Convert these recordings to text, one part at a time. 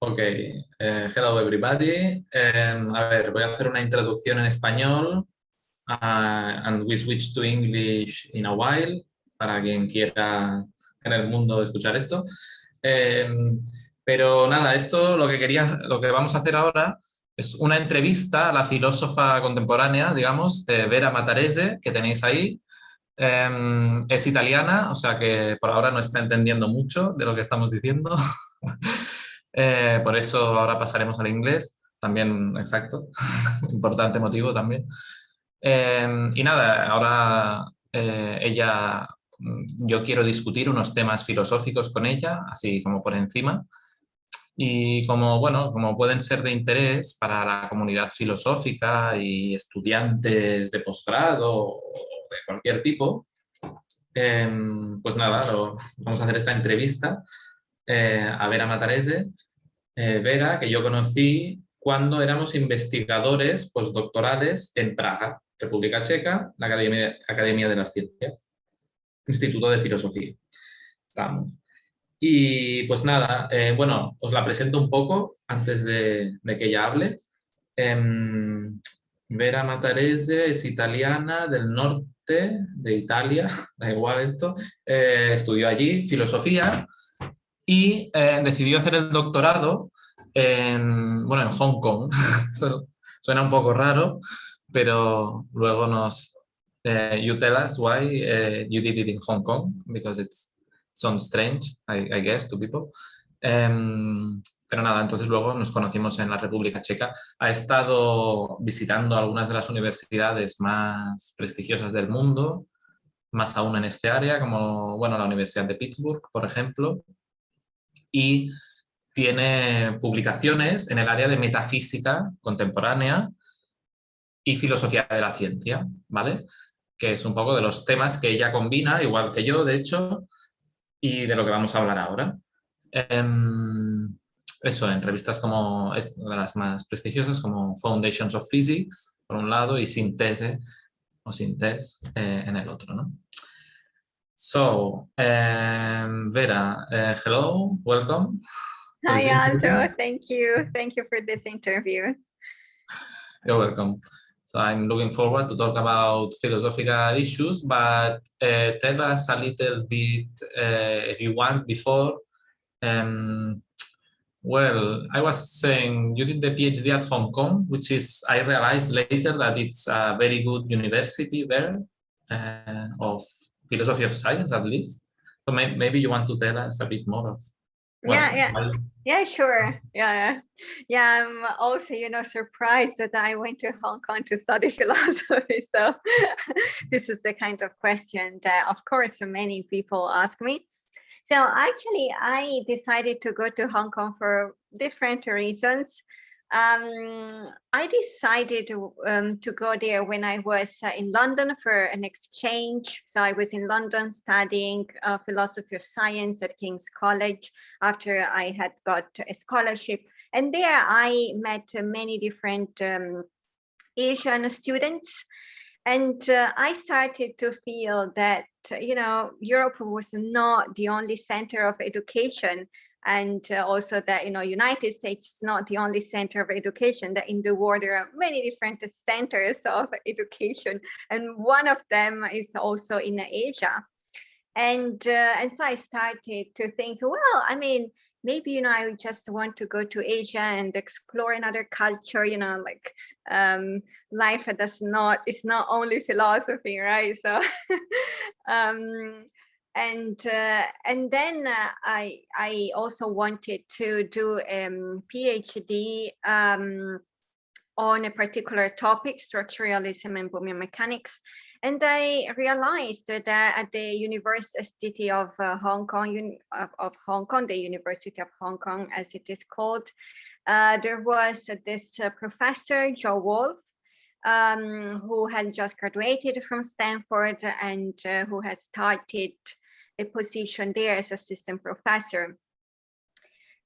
Ok, hello everybody. A ver, voy a hacer una introducción en español and we switch to English in a while para quien quiera en el mundo escuchar esto. Pero nada, esto lo que vamos a hacer ahora es una entrevista a la filósofa contemporánea, digamos, Vera Matarese, que tenéis ahí. Es italiana, o sea que por ahora no está entendiendo mucho de lo que estamos diciendo. Por eso ahora pasaremos al inglés, también, exacto, importante motivo también. Y nada, ahora yo quiero discutir unos temas filosóficos con ella, así como por encima, y como pueden ser de interés para la comunidad filosófica y estudiantes de posgrado o de cualquier tipo, pues nada, vamos a hacer esta entrevista a Vera Matarese. Vera, que yo conocí cuando éramos investigadores postdoctorales en Praga, República Checa, la Academia de las Ciencias, Instituto de Filosofía. Estamos. Y pues nada, bueno, os la presento un poco antes de que ella hable. Vera Matarese es italiana del norte de Italia, da igual esto, estudió allí filosofía y decidió hacer el doctorado en Hong Kong. Esto suena un poco raro, pero luego you tell us why you did it in Hong Kong, because it sounds strange, I guess, to people. Pero nada, entonces luego nos conocimos en la República Checa. Ha estado visitando algunas de las universidades más prestigiosas del mundo, más aún en este área, como la Universidad de Pittsburgh, por ejemplo, y tiene publicaciones en el área de metafísica contemporánea y filosofía de la ciencia, ¿vale? Que es un poco de los temas que ella combina, igual que yo, de hecho, y de lo que vamos a hablar ahora. Eso, en revistas como de las más prestigiosas, como Foundations of Physics, por un lado, y Synthese o Synthese en el otro, ¿no? So, Vera, hello, welcome. Hi, Aldo. Thank you. Thank you for this interview. You're welcome. So I'm looking forward to talk about philosophical issues, but tell us a little bit, if you want, before. Well, I was saying you did the PhD at Hong Kong, which is, I realized later that it's a very good university there of philosophy of science, at least. So maybe you want to tell us a bit more of. Yeah, sure. Yeah. I'm also, surprised that I went to Hong Kong to study philosophy. So this is the kind of question that, of course, many people ask me. So actually, I decided to go to Hong Kong for different reasons. I decided to go there when I was in London for an exchange. So I was in London studying philosophy of science at King's College after I had got a scholarship. And there I met many different Asian students. And I started to feel that, Europe was not the only center of education. And also that, United States is not the only center of education, that in the world there are many different centers of education. And one of them is also in Asia. And so I started to think, well, I mean, maybe, I just want to go to Asia and explore another culture, life it's not only philosophy, right? So, and then I also wanted to do a PhD on a particular topic, structuralism and Bohmian mechanics. And I realized that at the University of Hong Kong, the University of Hong Kong, as it is called, there was this professor, Joe Wolf, who had just graduated from Stanford and who has started a position there as assistant professor.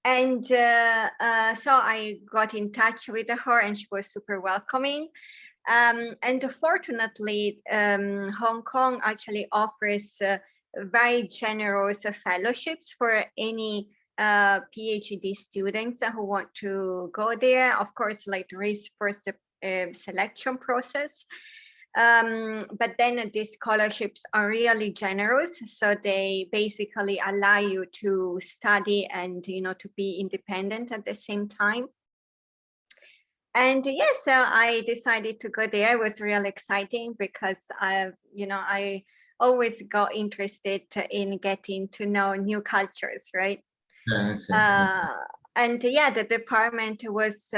And so I got in touch with her and she was super welcoming. And fortunately, Hong Kong actually offers very generous fellowships for any PhD students who want to go there. Of course, like there is first a selection process. But then these scholarships are really generous. So they basically allow you to study and, to be independent at the same time. And yes, so I decided to go there. It was really exciting because I always got interested in getting to know new cultures, right? Yeah, I see. And yeah, the department was,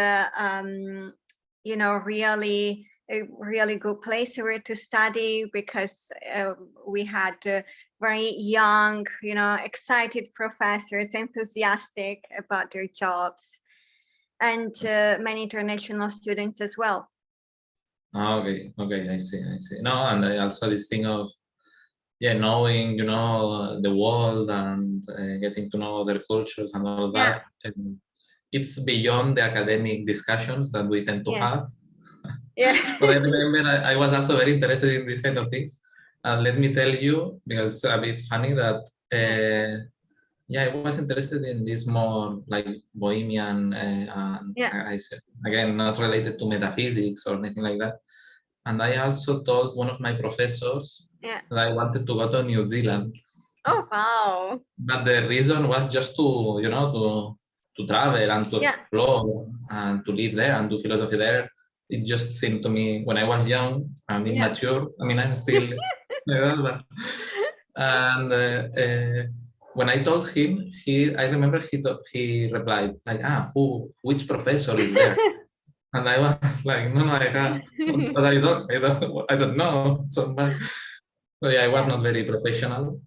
really a really good place where to study because we had very young, excited professors, enthusiastic about their jobs, and many international students as well. Okay, I see. No, and also this thing of knowing, the world and getting to know other cultures and all that. And it's beyond the academic discussions that we tend to have. Yeah. But I remember I was also very interested in these kind of things. And let me tell you, because it's a bit funny that I was interested in this more like bohemian, I said, again, not related to metaphysics or anything like that. And I also told one of my professors that I wanted to go to New Zealand. Oh, wow. But the reason was just to, to travel and to explore and to live there and do philosophy there. It just seemed to me, when I was young and immature, I mean, I'm still, and when I told him, I remember he replied like, which professor is there? And I was like, no, but I don't know. So yeah, I was not very professional,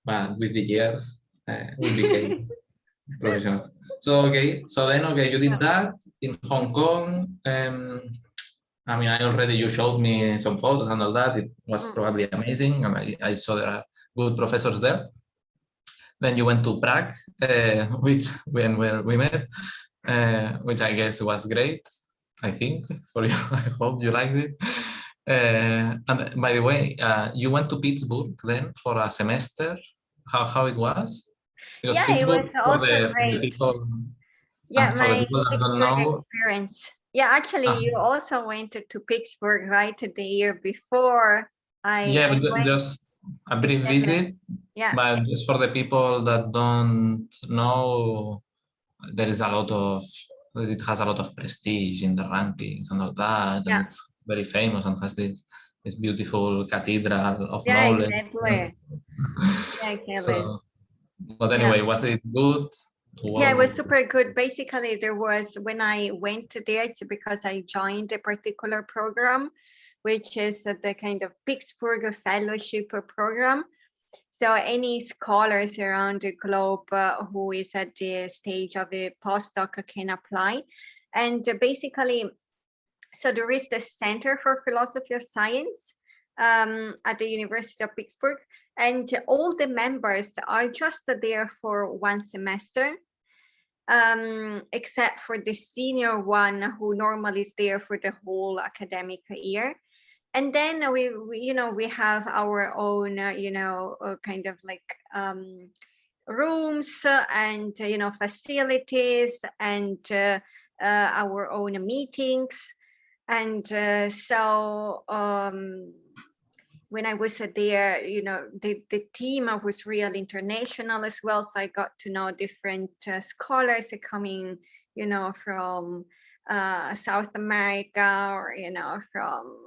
but with the years, we became professional. So then you did that in Hong Kong. I mean, you showed me some photos and all that. It was probably amazing, and I saw there are good professors there. Then you went to Prague, where we met, which I guess was great. I think for you. I hope you liked it. And by the way, you went to Pittsburgh then for a semester. How it was? Because Pittsburgh, it was also great. For the people, my that don't know, experience. Yeah, actually, you also went to Pittsburgh, right? The year before. Just a brief visit. But just for the people that don't know, there is it has a lot of prestige in the rankings and all that, and it's very famous and has this beautiful cathedral of knowledge. Exactly. Exactly. So, but anyway, was it good? It was super good. Basically, when I went there, it's because I joined a particular program, which is the kind of Pittsburgh Fellowship program. So any scholars around the globe who is at the stage of a postdoc can apply. And basically, so there is the Center for Philosophy of Science at the University of Pittsburgh, and all the members are just there for one semester, except for the senior one who normally is there for the whole academic year. And then we have our own, kind of like rooms and, facilities and our own meetings. And so when I was there, the team was really international as well. So I got to know different scholars coming, from South America or, from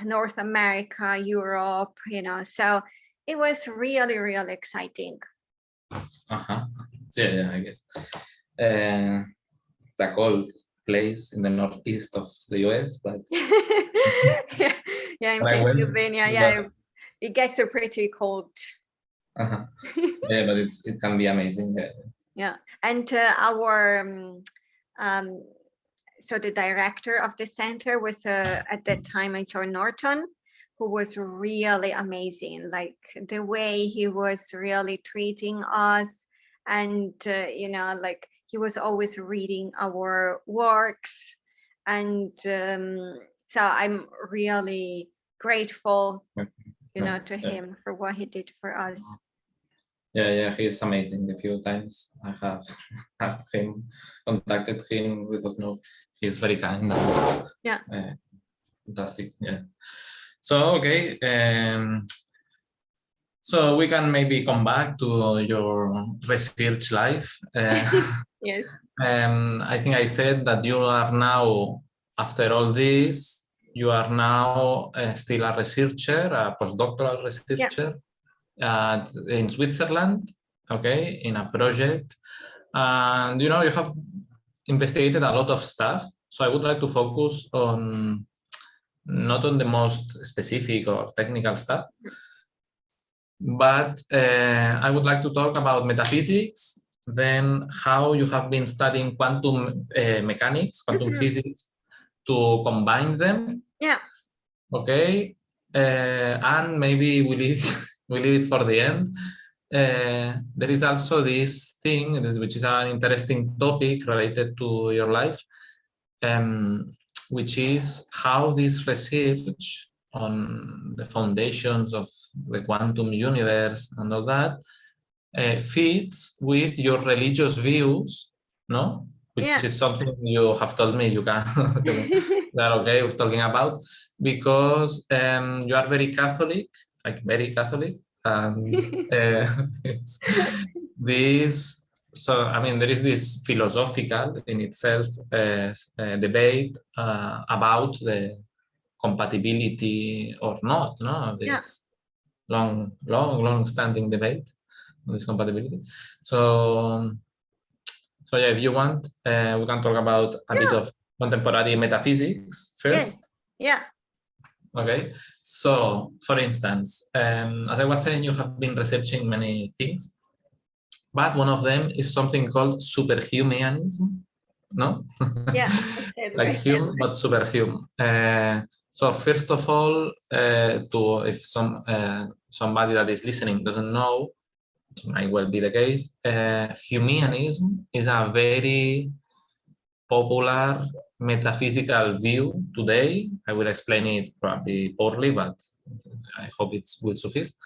North America, Europe, so it was really, really exciting. Yeah, I guess. It's a cold place in the northeast of the US, but in Pennsylvania, it gets pretty cold. Yeah, but it can be amazing. Yeah, and our so the director of the center was at that time John Norton, who was really amazing. Like the way he was really treating us, and like he was always reading our works, and so I'm really grateful, to him for what he did for us. Yeah, he's amazing. A few times I have asked him, contacted him, we don't know. He's very kind. Yeah. Fantastic. Yeah. So okay. So we can maybe come back to your research life. Yes. I think I said that you are now, after all this, you are now still a researcher, a postdoctoral researcher in Switzerland, okay, in a project. And, you have investigated a lot of stuff. So I would like to focus on, not on the most specific or technical stuff, but I would like to talk about metaphysics, then how you have been studying quantum mechanics, quantum physics, to combine them. Yeah. Okay. And maybe we leave it for the end. There is also this thing, which is an interesting topic related to your life, which is how this research on the foundations of the quantum universe and all that fits with your religious views, no? Which is something you have told me you can that okay with talking about, because you are very Catholic, like very Catholic, and this. So I mean, there is this philosophical in itself debate about the compatibility or not, no? This long-standing debate on this compatibility. So yeah, if you want, we can talk about a bit of contemporary metaphysics first. Yeah. Okay. So, for instance, as I was saying, you have been researching many things, but one of them is something called super-humanism, no? Yeah. Like Hume, but super-human. So first of all, if somebody that is listening doesn't know, it might well be the case, Humeanism is a very popular metaphysical view today. I will explain it probably poorly, but I hope it will suffice.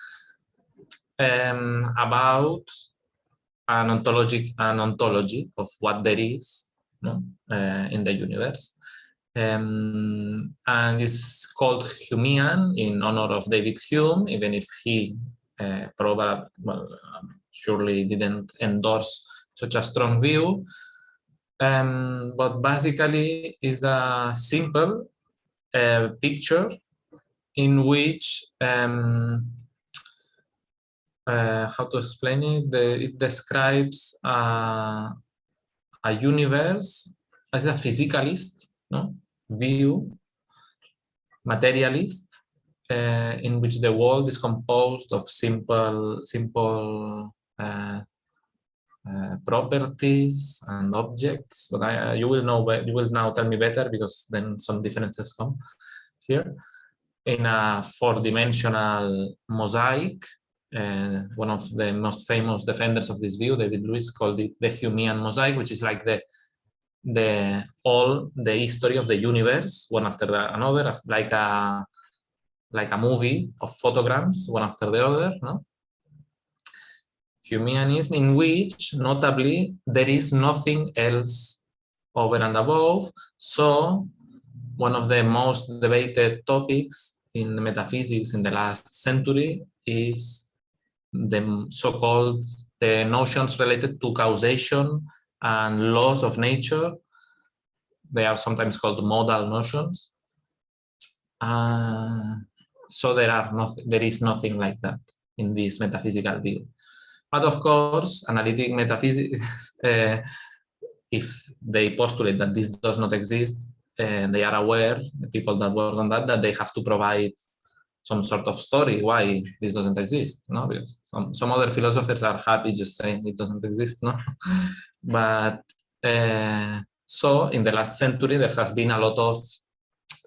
About an ontology of what there is, no, in the universe. And it's called Humean in honor of David Hume, even if he probably, surely didn't endorse such a strong view. But basically is a simple picture in which, how to explain it, it describes a universe as a physicalist, no, view, materialist, in which the world is composed of simple properties and objects. But you will now tell me better, because then some differences come here. In a four-dimensional mosaic, one of the most famous defenders of this view, David Lewis, called it the Humean mosaic, which is like the history of the universe, one after another, like a movie of photograms, one after the other, no? Humeanism, in which notably there is nothing else over and above. So one of the most debated topics in metaphysics in the last century is the so-called notions related to causation and laws of nature. They are sometimes called modal notions. So there is nothing like that in this metaphysical view. But of course, analytic metaphysics, if they postulate that this does not exist, they are aware, the people that work on that they have to provide some sort of story why this doesn't exist, no? Because some other philosophers are happy just saying it doesn't exist, no? But so in the last century, there has been a lot of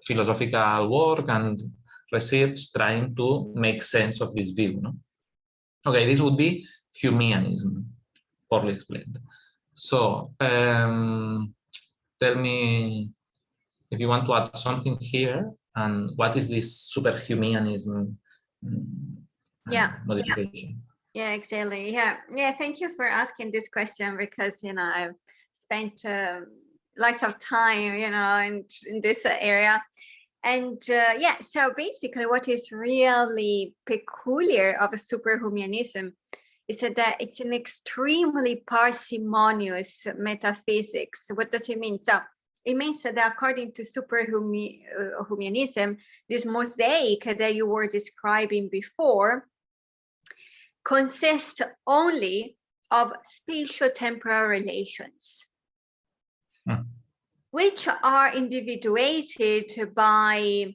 philosophical work and research trying to make sense of this view, no? Okay, this would be Humeanism, poorly explained. So tell me if you want to add something here, and what is this super-humanism modification? Yeah, exactly. Yeah. Thank you for asking this question, because I've spent lots of time, in this area. And so basically, what is really peculiar of superhumanism is that it's an extremely parsimonious metaphysics. What does it mean? So it means that according to superhumanism, this mosaic that you were describing before consists only of spatio-temporal relations, which are individuated by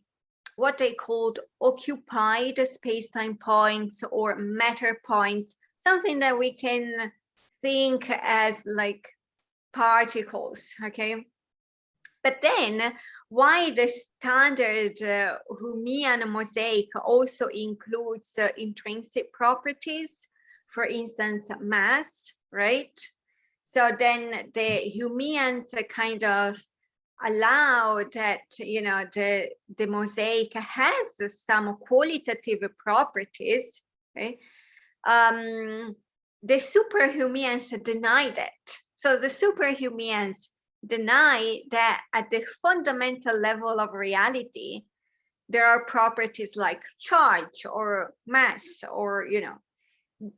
what they called occupied space-time points or matter points, something that we can think as like particles, okay? But then, why the standard Humean mosaic also includes intrinsic properties, for instance, mass, right? So then the Humeans kind of allow that, the mosaic has some qualitative properties, okay? The superhumeans deny that. So the superhumeans deny that at the fundamental level of reality, there are properties like charge or mass, or,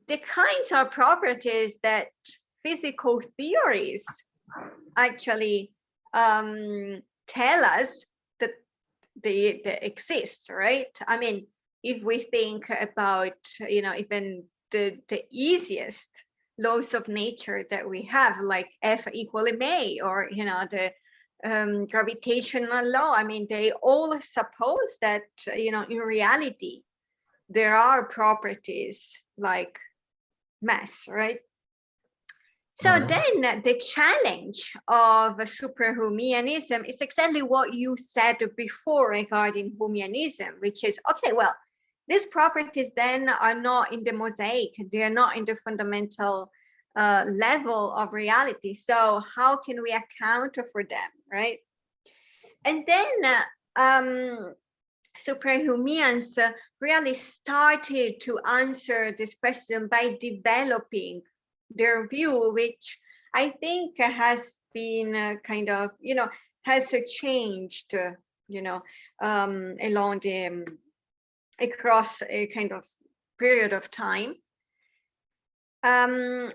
the kinds of properties that physical theories actually tell us that they exist, right? I mean, if we think about, even the easiest laws of nature that we have, like F equal ma, or the gravitational law, I mean, they all suppose that in reality there are properties like mass, right? So then the challenge of superhumanism is exactly what you said before regarding humanism, which is, okay, well, these properties then are not in the mosaic, they are not in the fundamental level of reality. So how can we account for them, right? And then superhumans really started to answer this question by developing their view, which I think has been kind of, has changed, along the across a kind of period of time. Sorry,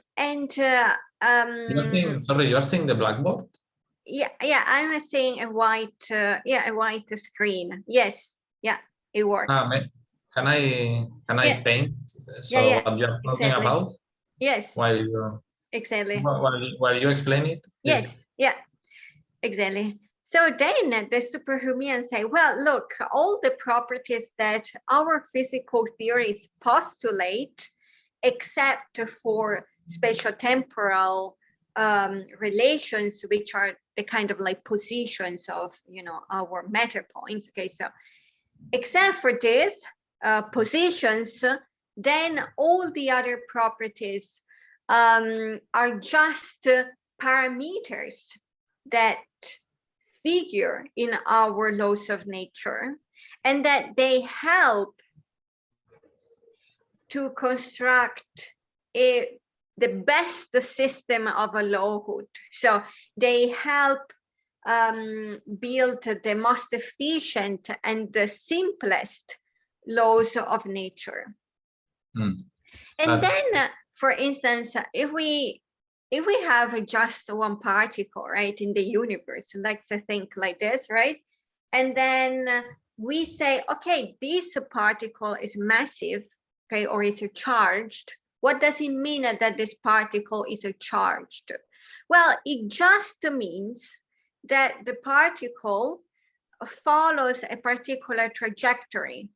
you are seeing the blackboard? Yeah, I'm seeing a white screne. Yes, yeah, it works. Can I paint? So what you are talking about? Yes. While you while you explain it? Yes. Yeah, exactly. So then the superhuman say, well, look, all the properties that our physical theories postulate, except for spatio-temporal relations, which are the kind of like positions of, our matter points. Okay, so except for these positions, then all the other properties are just parameters that figure in our laws of nature, and that they help to construct the best system of a lawhood. So they help build the most efficient and the simplest laws of nature. And then, for instance, if we have just one particle, right, in the universe, let's think like this, right? And then we say, okay, this particle is massive, okay, or is charged. What does it mean that this particle is charged? Well, it just means that the particle follows a particular trajectory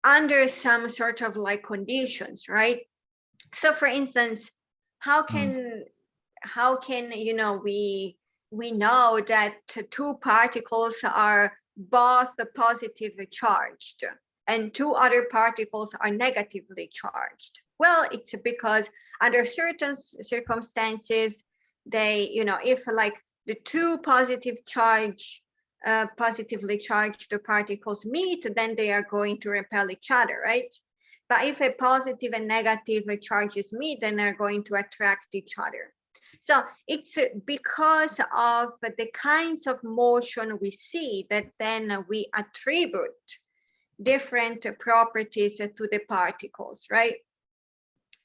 under some sort of like conditions, right? So for instance, how can we know that two particles are both positively charged and two other particles are negatively charged? Well, it's because under certain circumstances, they, if like the two positive charge positively charged particles meet, then they are going to repel each other, right? But if a positive and negative charges meet, then they're going to attract each other. So it's because of the kinds of motion we see that then we attribute different properties to the particles, right?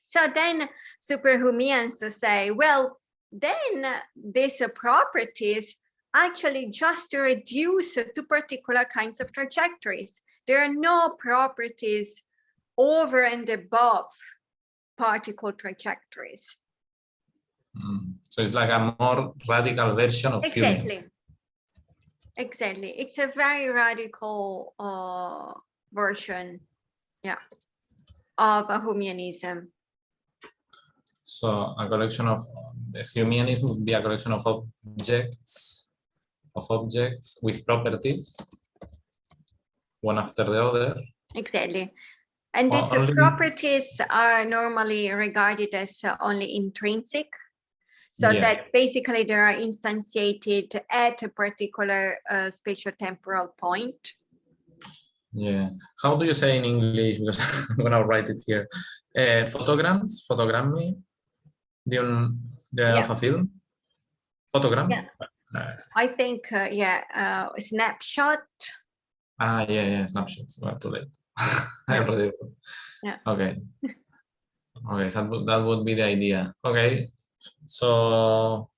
So then super-humeans say, well, then these properties actually just reduce to particular kinds of trajectories. There are no properties over and above particle trajectories. So it's like a more radical version of humanism. Exactly. It's a very radical version, yeah, of a humanism. So a collection of humanism would be a collection of objects with properties, one after the other. Exactly. And these properties are normally regarded as only intrinsic. So that basically they are instantiated at a particular spatio-temporal point. Yeah. How do you say in English? Because I'm going to write it here. Photograms, photogrammi, the alpha film? Photograms? Yeah. I think, snapshot. Yeah, snapshots. Well, too late. I already wrote. Yeah. Okay. Okay, so that would be the idea. Okay. So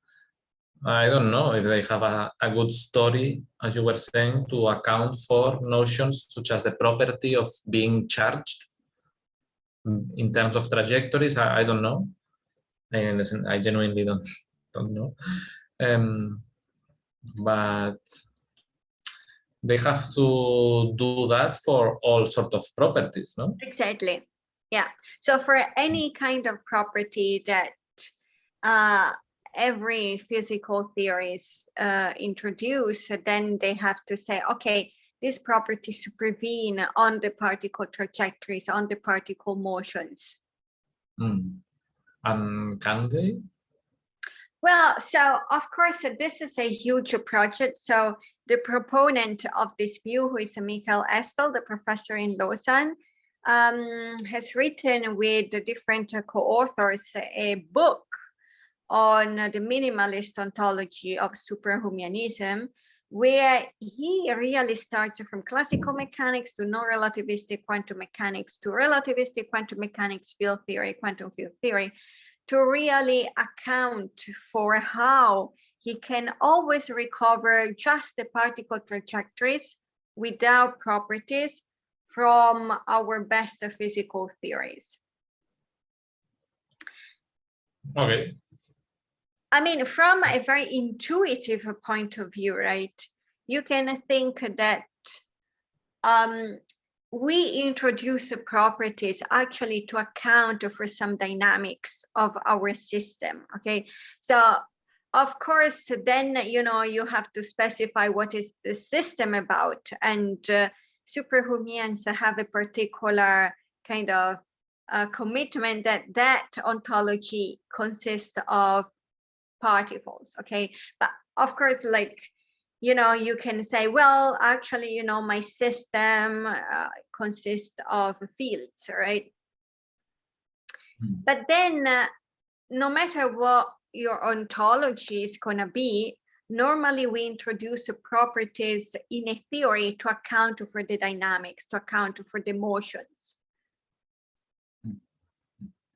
I don't know if they have a good story, as you were saying, to account for notions such as the property of being charged in terms of trajectories. I don't know. I genuinely don't know. But they have to do that for all sorts of properties, no? Exactly. Yeah. So for any kind of property that every physical theories introduce, then they have to say, okay, these properties supervene on the particle trajectories, on the particle motions. And can they? Well, so of course, this is a huge project. So the proponent of this view, who is Michael Estel, the professor in Lausanne, has written with the different co-authors a book on the minimalist ontology of superhumanism, where he really starts from classical mechanics to non-relativistic quantum mechanics to relativistic quantum mechanics, field theory, quantum field theory, to really account for how he can always recover just the particle trajectories without properties from our best physical theories. Okay. I mean, from a very intuitive point of view, right? You can think that we introduce properties actually to account for some dynamics of our system, okay? So, of course, then, you know, you have to specify what is the system about, and superhumeans have a particular kind of commitment that that ontology consists of particles, okay? But of course, like, you know, you can say, well, actually, you know, my system consists of fields, right? But then no matter what your ontology is going to be, normally we introduce properties in a theory to account for the dynamics, to account for the motions.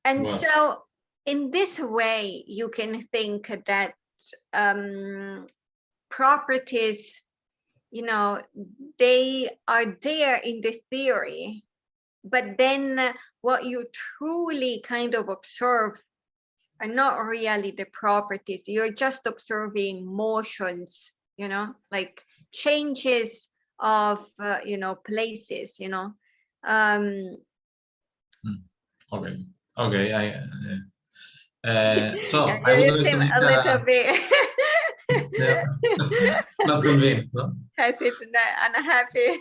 And so in this way, you can think that properties, you know, they are there in the theory, but then what you truly kind of observe are not really the properties. You're just observing motions, you know, like changes of, you know, places, you know. Okay. Okay. So yeah, I would you like seem to make a little bit not convinced, no? hesitant, unhappy.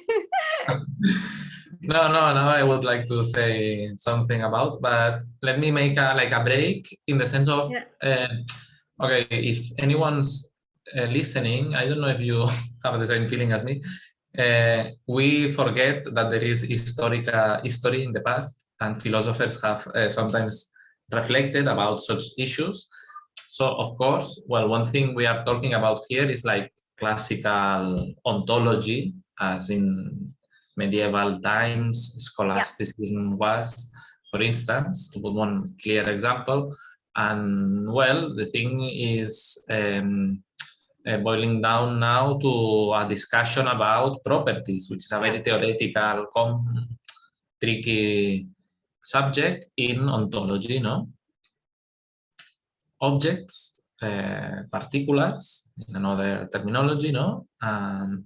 No, I would like to say something about, but let me make a break in the sense of, okay, if anyone's listening, I don't know if you have the same feeling as me. We forget that there is history in the past, and philosophers have sometimes reflected about such issues. So, of course, well, one thing we are talking about here is like classical ontology, as in medieval times, scholasticism was, for instance, to put one clear example. And well, the thing is boiling down now to a discussion about properties, which is a very theoretical, tricky subject in ontology, no? Objects, particulars, in another terminology, no? And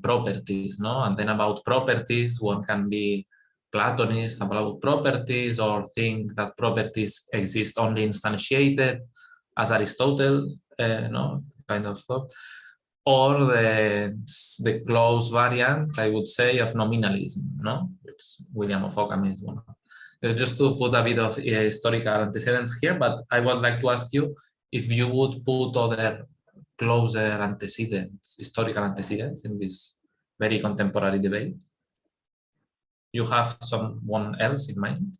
properties, no? And then about properties, one can be Platonist about properties, or think that properties exist only instantiated, as Aristotle, no, kind of thought, or the close variant, I would say, of nominalism, no? It's William of Ockham is one. Just to put a bit of historical antecedents here, but I would like to ask you if you would put other closer antecedents, historical antecedents, in this very contemporary debate. You have someone else in mind?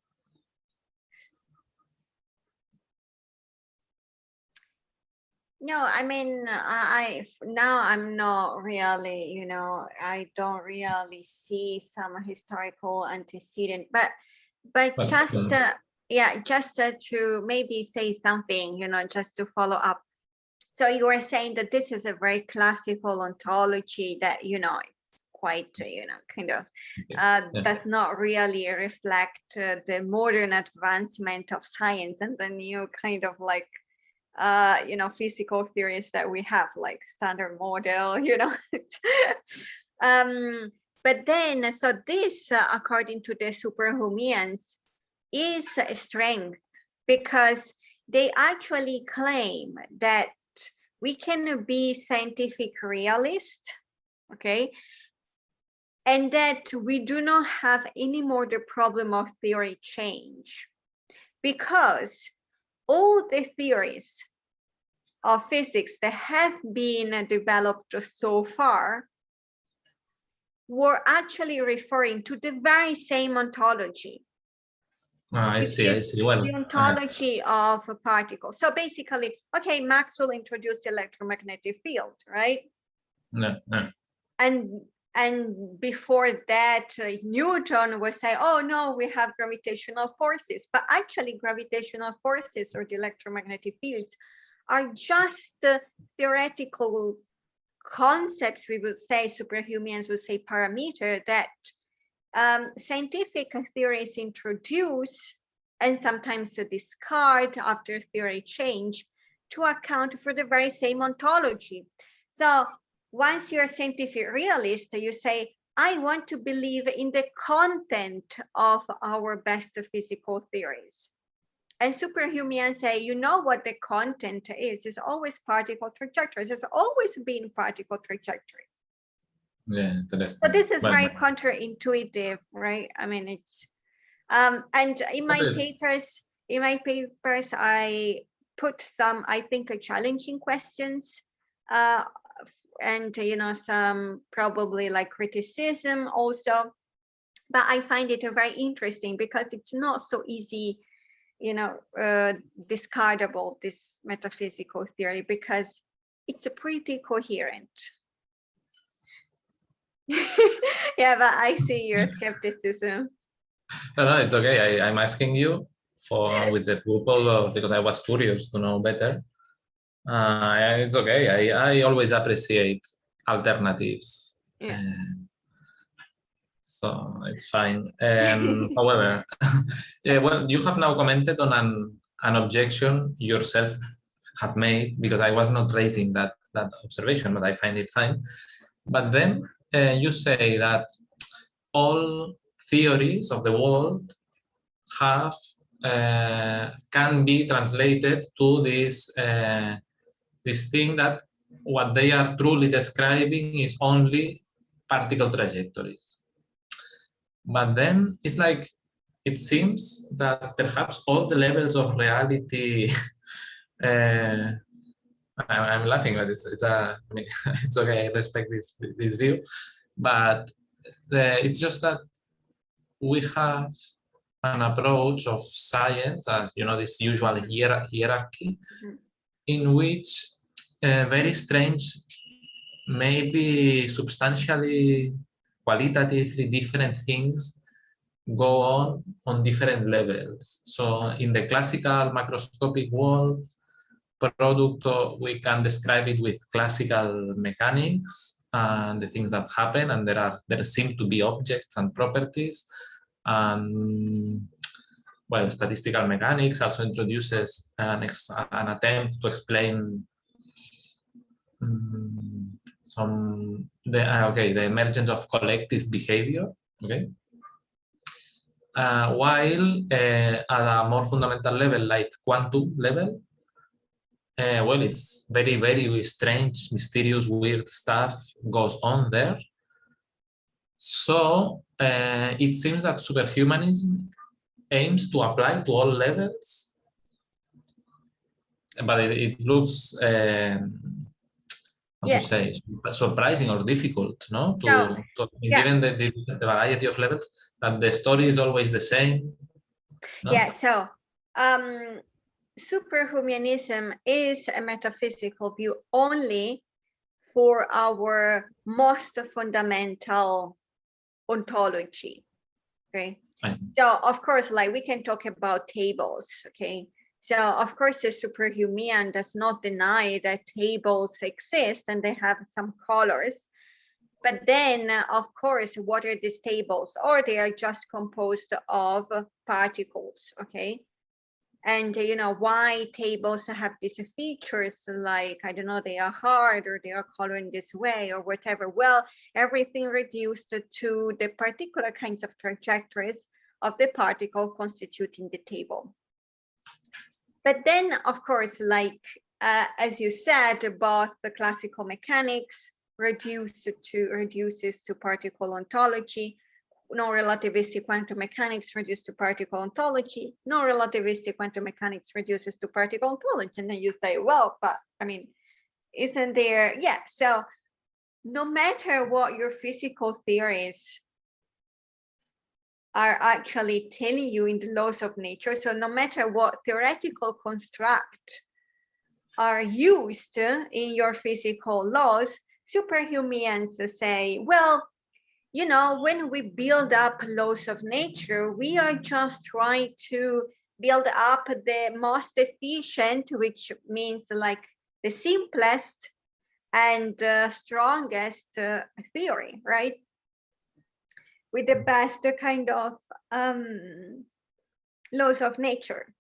No, I mean, now I'm not really, you know, I don't really see some historical antecedent, but just to maybe say something, you know, just to follow up. So you were saying that this is a very classical ontology that, you know, it's quite, you know, kind of does not really reflect the modern advancement of science and the new kind of like, you know, physical theories that we have, like Standard Model, you know. But then, so this, according to the super-humeans, is a strength, because they actually claim that we can be scientific realist, okay, and that we do not have any more the problem of theory change, because all the theories of physics that have been developed so far were actually referring to the very same ontology. I see. Well, the ontology of a particle. So basically, okay, Maxwell introduced the electromagnetic field, right? No. And before that, Newton was saying, oh no, we have gravitational forces. But actually, gravitational forces or the electromagnetic fields are just theoretical concepts, we would say, superhumans would say parameter, that scientific theories introduce and sometimes discard after theory change to account for the very same ontology. So once you're a scientific realist, you say, I want to believe in the content of our best physical theories. And superhumans say, you know what the content is? It's always particle trajectories. It's always been particle trajectories. Yeah, interesting. So this is very counterintuitive, right? I mean, it's and in my papers, I put some, I think, challenging questions, and you know, some probably like criticism also. But I find it very interesting because it's not so easy, you know, discardable, this metaphysical theory, because it's a pretty coherent. Yeah, but I see your skepticism. No, it's okay. I'm asking you with the purpose of, because I was curious to know better. It's okay. I always appreciate alternatives. Yeah. So it's fine. However, yeah, well, you have now commented on an objection yourself have made, because I was not raising that observation, but I find it fine. But then you say that all theories of the world have can be translated to this this thing that what they are truly describing is only particle trajectories. But then it's like, it seems that perhaps all the levels of reality I'm laughing, but I mean, it's okay. I respect this view, but it's just that we have an approach of science, as you know, this usual hierarchy, in which very strange, maybe substantially, qualitatively different things go on different levels. So in the classical macroscopic world, product, we can describe it with classical mechanics and the things that happen, and there seem to be objects and properties. Well, statistical mechanics also introduces an attempt to explain the emergence of collective behavior. Okay. While at a more fundamental level, like quantum level, well, it's very, very strange, mysterious, weird stuff goes on there. So it seems that superhumanism aims to apply to all levels, but it looks how to say, surprising or difficult, no? Given the variety of levels, that the story is always the same. No? Yeah, so superhumanism is a metaphysical view only for our most fundamental ontology. Okay. So of course, like we can talk about tables. Okay. So of course, the super-humean does not deny that tables exist and they have some colors. But then, of course, what are these tables? Or they are just composed of particles, okay? And you know, why tables have these features like, I don't know, they are hard or they are colored in this way or whatever. Well, everything reduced to the particular kinds of trajectories of the particle constituting the table. But then, of course, like, as you said, both the classical mechanics reduces to particle ontology, no relativistic quantum mechanics reduced to particle ontology, no relativistic quantum mechanics reduces to particle ontology. And then you say, well, but I mean, isn't there? Yeah, so no matter what your physical theories are actually telling you in the laws of nature, so no matter what theoretical construct are used in your physical laws, superhumans say, well, you know, when we build up laws of nature, we are just trying to build up the most efficient, which means like the simplest and strongest theory, right? With the best kind of laws of nature.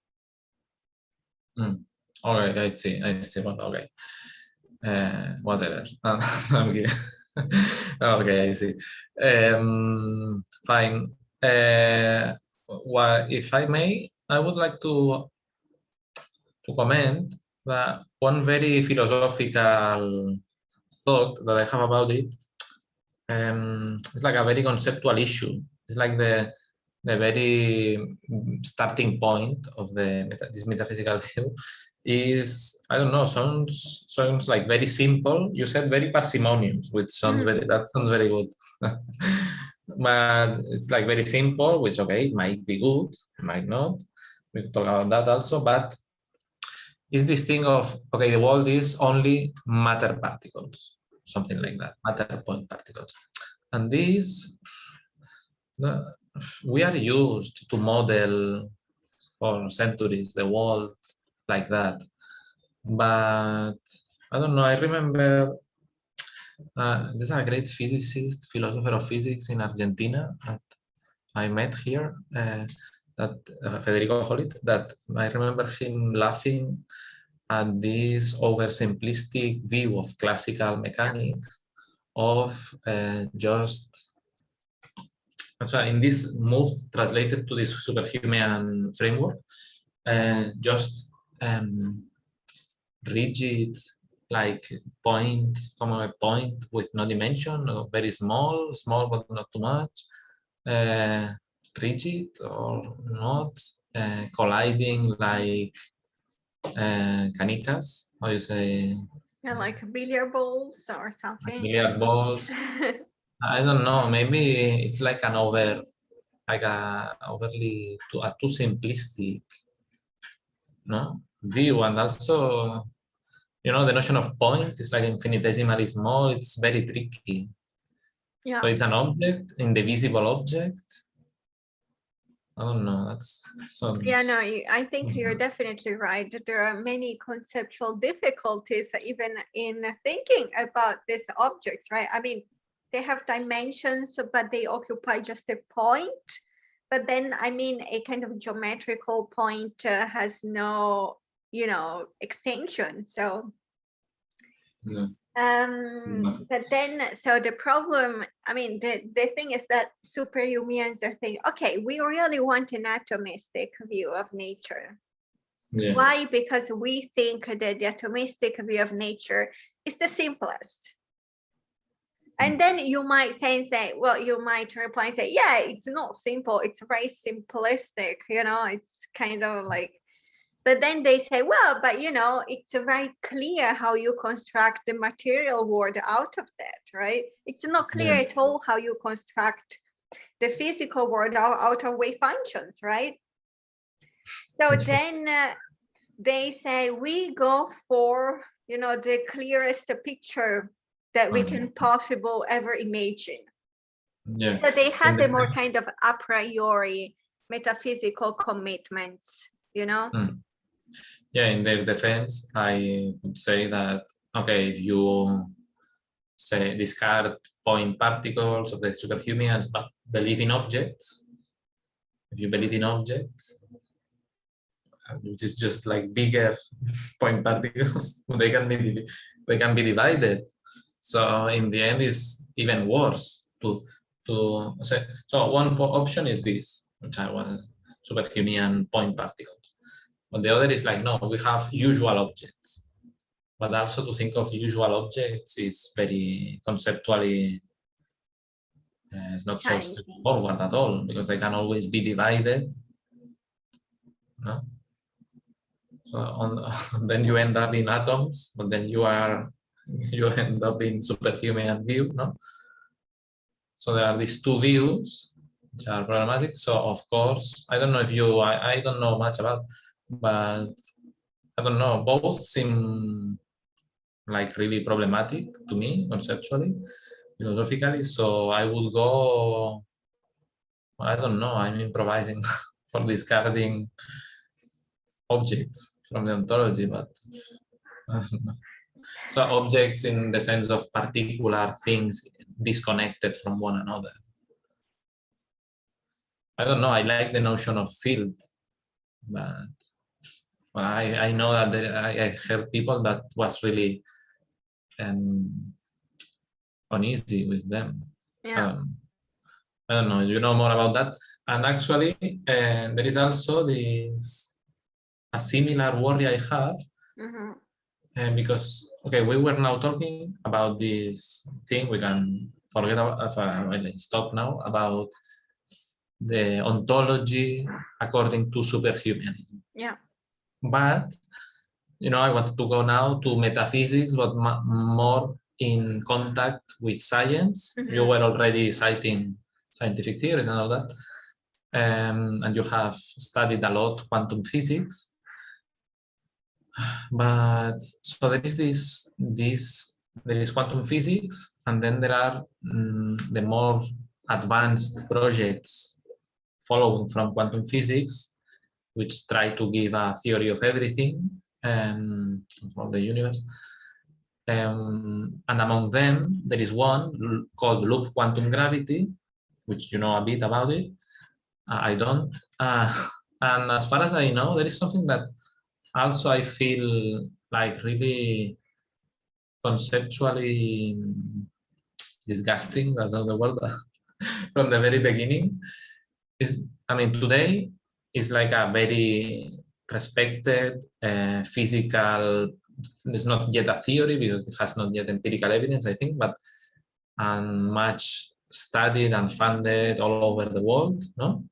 All right, I see. Well, okay. Whatever. I'm kidding. Okay, I see. Fine. Well, if I may, I would like to comment that one very philosophical thought that I have about it. It's like a very conceptual issue. It's like the very starting point of this metaphysical view is, I don't know, sounds like very simple. You said very parsimonious, which sounds that sounds very good. But it's like very simple, which okay, might be good, might not. We could talk about that also, but it's this thing of, okay, the world is only matter particles, something like that, matter point particles. And these, we are used to model for centuries the world like that, but I don't know, I remember there's a great physicist, philosopher of physics in Argentina that I met here, that Federico Holit, that I remember him laughing at this oversimplistic view of classical mechanics of just, so in this move translated to this superhuman framework, just rigid, like point, come a point with no dimension, very small but not too much, rigid or not, colliding like canicas, how you say? Yeah, like billiard balls or Like something. billiard balls. I don't know. Maybe it's like an overly too simplistic, no, view, and also, you know, the notion of point is like infinitesimally small. It's very tricky. Yeah. So it's an object, indivisible object. I don't know. That's so. Yeah, no, I think you're definitely right. There are many conceptual difficulties even in thinking about these objects, right? I mean, they have dimensions, but they occupy just a point. But then, I mean, a kind of geometrical point has no, you know, extension. So, Yeah. but then, so the problem, I mean, the thing is that superhumans are thinking, okay, we really want an atomistic view of nature. Yeah. Why? Because we think that the atomistic view of nature is the simplest. And then you might say, well, you might reply and say, yeah, it's not simple. It's very simplistic, you know, it's kind of like, but then they say, well, but you know, it's very clear how you construct the material world out of that, right? It's not clear at all how you construct the physical world out of wave functions, right? So then they say, we go for, you know, the clearest picture that we can possibly ever imagine. Yeah. So they had the more kind of a priori metaphysical commitments, you know? Yeah, in their defense, I would say that, okay, if you say discard point particles of the superhumans, but believe in objects, if you believe in objects, which is just like bigger point particles, they can be divided. So in the end, it's even worse to say. So one option is this, which I want, superhuman point particles. But the other is like, no, we have usual objects. But also to think of usual objects is very conceptually, it's not so straightforward at all, because they can always be divided. No? So then you end up in atoms, but then you end up in superhuman view, no? So there are these two views which are problematic. So of course, I don't know if you, I don't know much about, but I don't know, both seem like really problematic to me conceptually, philosophically. So I would go, well, I don't know, I'm improvising for discarding objects from the ontology, but I don't know. So objects in the sense of particular things disconnected from one another. I don't know, I like the notion of field, but well, I know that I heard people that was really uneasy with them. Yeah. I don't know, you know more about that. And actually, there is also a similar worry I have, because, okay, we were now talking about this thing, we can forget about, stop now, about the ontology according to superhumanism. Yeah. But, you know, I wanted to go now to metaphysics, but more in contact with science. You were already citing scientific theories and all that. And you have studied a lot quantum physics. But so there is there is quantum physics, and then there are the more advanced projects following from quantum physics, which try to give a theory of everything of the universe. And among them, there is one called loop quantum gravity, which you know a bit about it. I don't. And as far as I know, there is something that also I feel like really conceptually disgusting, that's not the word, from the very beginning. Today is like a very respected physical, it's not yet a theory because it has not yet empirical evidence, I think, but much studied and funded all over the world, no?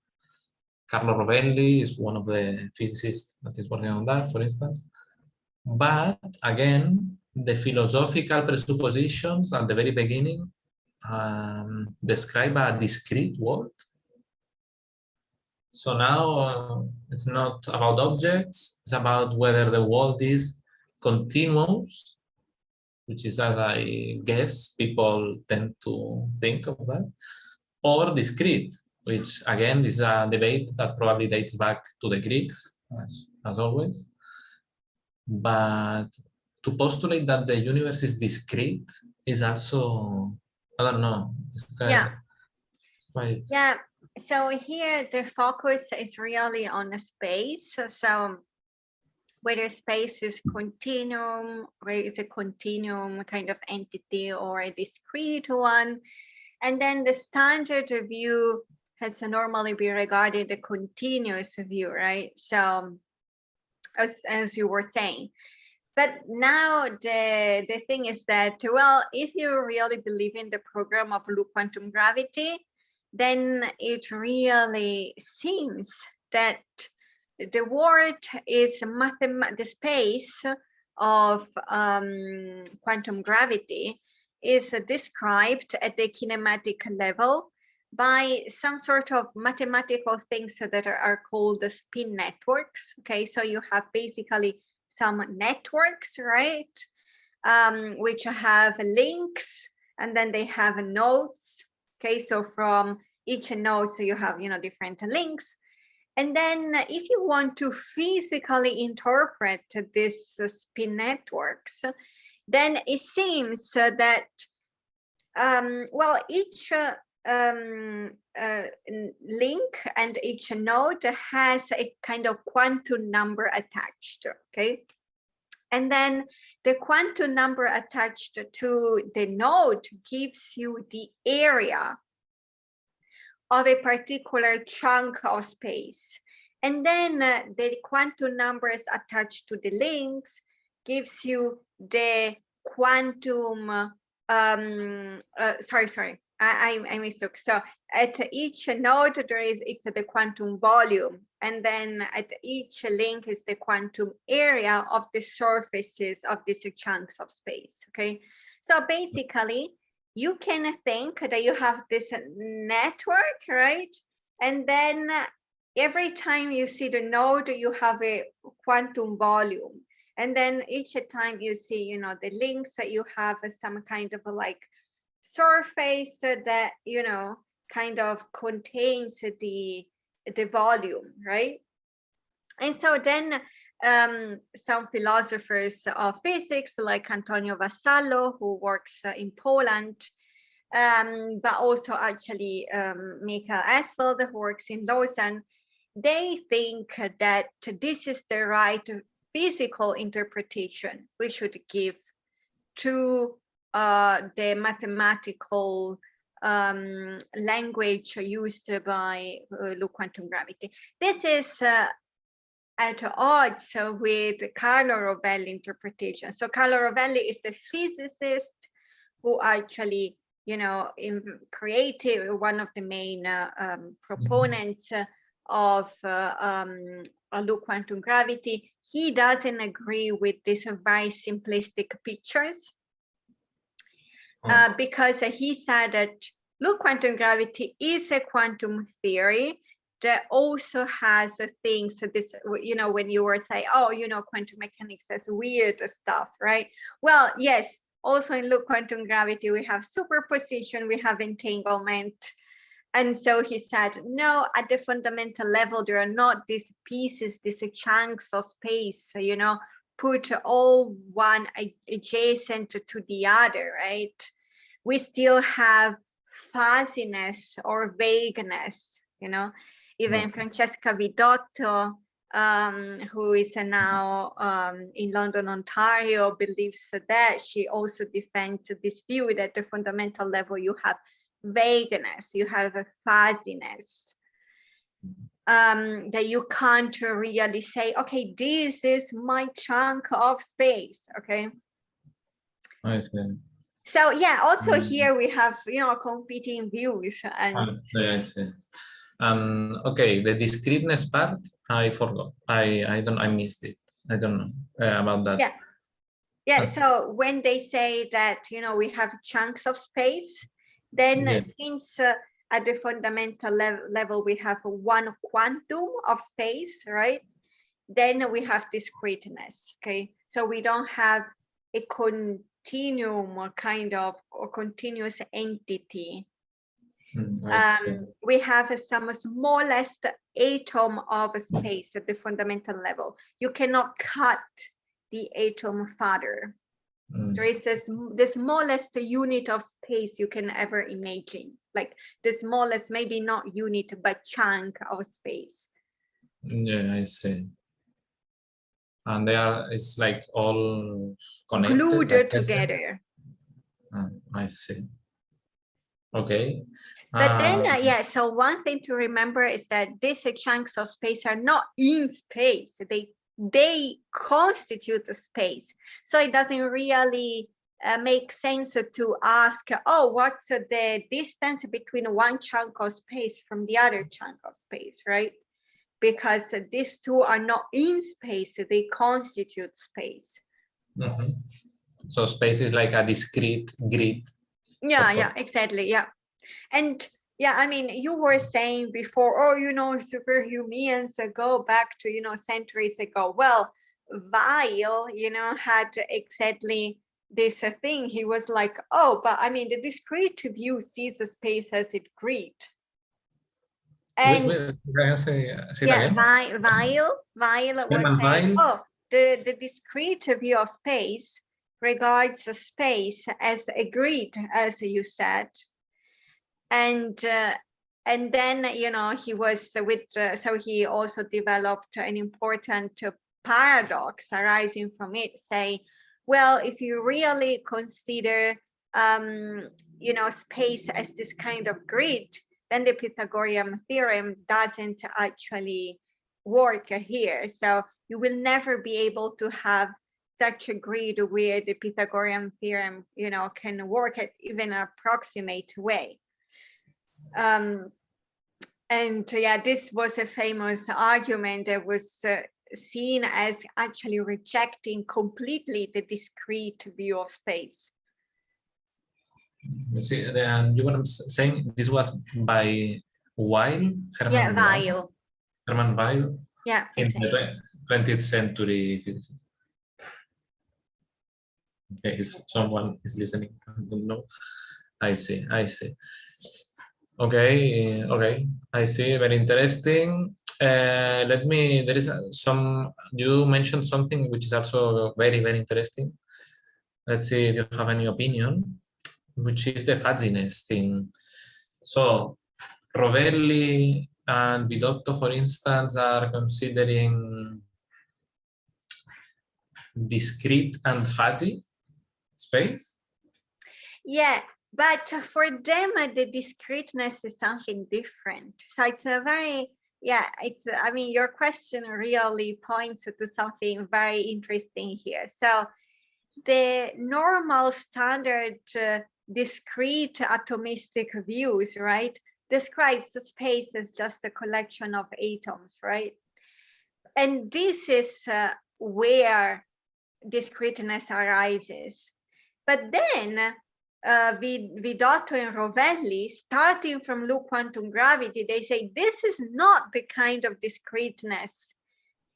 Carlo Rovelli is one of the physicists that is working on that, for instance. But again, the philosophical presuppositions at the very beginning describe a discrete world. So now it's not about objects, it's about whether the world is continuous, which is, as I guess, people tend to think of that, or discrete, which again is a debate that probably dates back to the Greeks, as always. But to postulate that the universe is discrete is also, I don't know, it's quite... Yeah, so here the focus is really on the space. So whether space is continuum, or is a continuum kind of entity or a discrete one. And then the standard view has to normally be regarded a continuous view, right? So as you were saying. But now the thing is that, well, if you really believe in the program of loop quantum gravity, then it really seems that the world is the space of quantum gravity is described at the kinematic level by some sort of mathematical things that are called the spin networks. Okay, so you have basically some networks, right, which have links, and then they have nodes. Okay, so from each node, so you have, different links. And then if you want to physically interpret these spin networks, then it seems that, well, each link and each node has a kind of quantum number attached, okay? And then the quantum number attached to the node gives you the area of a particular chunk of space. And then the quantum numbers attached to the links gives you the quantum, sorry, I mistook. So at each node, it's the quantum volume. And then at each link is the quantum area of the surfaces of these chunks of space, okay? So basically, you can think that you have this network, right? And then every time you see the node, you have a quantum volume. And then each time you see, the links, that you have some kind of like surface that, kind of contains the volume, right? And so then some philosophers of physics like Antonio Vassallo, who works in Poland, but also actually Michael Asfeld, who works in Lausanne, they think that this is the right physical interpretation we should give to the mathematical language used by loop quantum gravity. This is at odds with Carlo Rovelli interpretation. So Carlo Rovelli is the physicist who actually, created one of the main proponents of loop quantum gravity. He doesn't agree with these very simplistic pictures because he said that loop quantum gravity is a quantum theory that also has things, so this, when you were saying, oh, quantum mechanics has weird stuff, right? Well, yes, also in loop quantum gravity, we have superposition, we have entanglement. And so he said, no, at the fundamental level, there are not these pieces, these chunks of space, put all one adjacent to the other, right? We still have fuzziness or vagueness, Even yes. Francesca Vidotto, who is now in London, Ontario, believes that. She also defends this view that at the fundamental level you have vagueness, you have a fuzziness, that you can't really say, okay, this is my chunk of space, okay? I see. So yeah, also here we have, competing views. And I see. Okay, the discreteness part, I forgot. I missed it. I don't know about that. Yeah, so when they say that, you know, we have chunks of space, then since at the fundamental level we have one quantum of space, right? Then we have discreteness, okay? So we don't have a continuum or kind of or continuous entity. We have some smallest atom of space at the fundamental level. You cannot cut the atom further. There is the smallest unit of space you can ever imagine, like the smallest, maybe not unit, but chunk of space. Yeah, I see. And they are, it's like all connected. Glued like together. I see. Okay. But then, so one thing to remember is that these chunks of space are not in space. They constitute the space. So it doesn't really make sense to ask, oh, what's the distance between one chunk of space from the other chunk of space, right? Because these two are not in space, they constitute space. So space is like a discrete grid. Yeah, exactly, yeah. And yeah, I mean, you were saying before, oh, you know, super-humans go back to, you know, centuries ago. Well, Weil, you know, had exactly this thing. He was like, oh, but I mean, the discrete view sees the space as a grid. And wait, can I say yeah, again? Weil was saying, oh, the discrete view of space regards the space as a grid, as you said. And then, you know, he was so he also developed an important paradox arising from it, say, well, if you really consider, you know, space as this kind of grid, then the Pythagorean theorem doesn't actually work here. So you will never be able to have such a grid where the Pythagorean theorem, you know, can work at even an approximate way. And yeah, this was a famous argument that was seen as actually rejecting completely the discrete view of space. You see, and you were saying this was by Weil? Hermann Weil. Hermann Weil? Yeah, in the 20th century physics. Okay, someone is listening. I don't know. I see. Okay, I see. Very interesting. There is you mentioned something which is also very, very interesting. Let's see if you have any opinion, which is the fuzziness thing. So Rovelli and Bidotto, for instance, are considering discrete and fuzzy space? Yeah, but for them, the discreteness is something different. So it's a very, yeah, I mean, your question really points to something very interesting here. So the normal standard discrete atomistic views, right, describes the space as just a collection of atoms, right? And this is where discreteness arises. But then Bidotto and Rovelli, starting from loop quantum gravity, they say this is not the kind of discreteness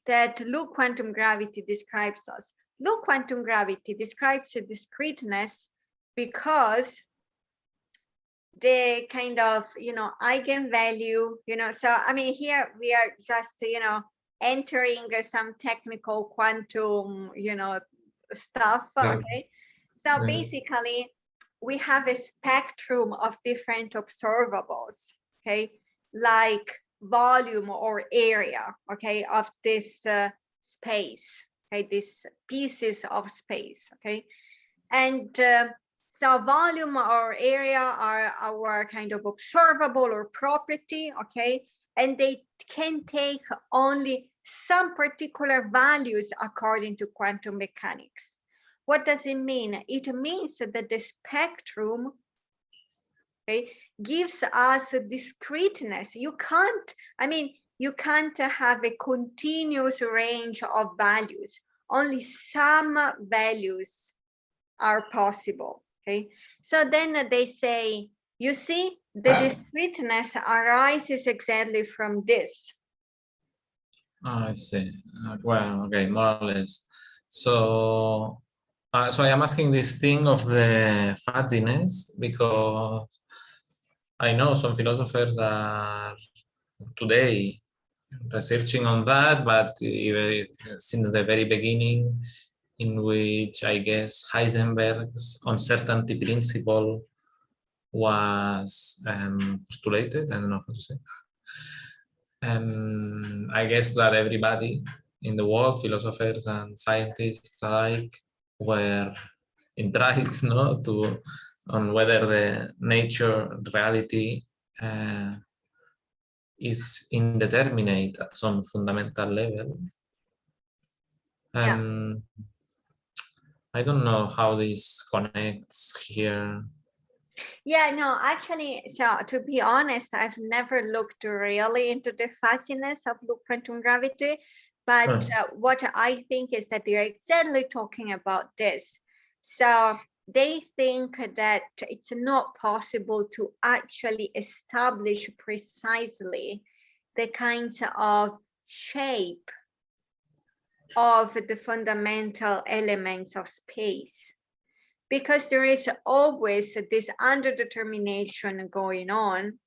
that loop quantum gravity describes us. Loop quantum gravity describes a discreteness because the kind of, you know, eigenvalue, you know, so I mean, here we are just, you know, entering some technical quantum, you know, stuff, okay? So basically, we have a spectrum of different observables, okay, like volume or area, okay, of this space, okay, these pieces of space, okay, and so volume or area are our kind of observable or property, okay, and they can take only some particular values according to quantum mechanics. What does it mean? It means that the spectrum, okay, gives us a discreteness. You can't, I mean, you can't have a continuous range of values. Only some values are possible, okay? So then they say, you see, the discreteness arises exactly from this. I see. Well, okay, more or less. So, so I am asking this thing of the fuzziness because I know some philosophers are today researching on that, but even since the very beginning, in which I guess Heisenberg's uncertainty principle was postulated. I don't know how to say. I guess that everybody in the world, philosophers and scientists alike, were intrigued, no, on whether the nature reality is indeterminate at some fundamental level. I don't know how this connects here. Yeah, no, actually, so to be honest, I've never looked really into the fuzziness of quantum gravity, but what I think is that they're exactly talking about this. So they think that it's not possible to actually establish precisely the kinds of shape of the fundamental elements of space, because there is always this underdetermination going on,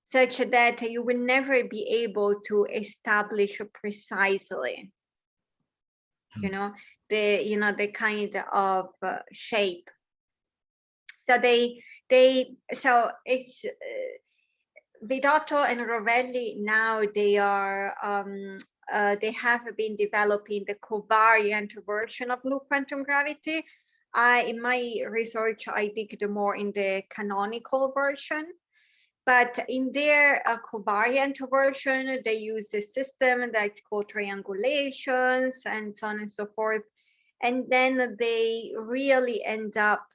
such that you will never be able to establish precisely, the kind of shape. So so it's Vidotto and Rovelli now they have been developing the covariant version of quantum gravity. In my research, I digged more in the canonical version, but in their covariant version, they use a system that's called triangulations and so on and so forth. And then they really end up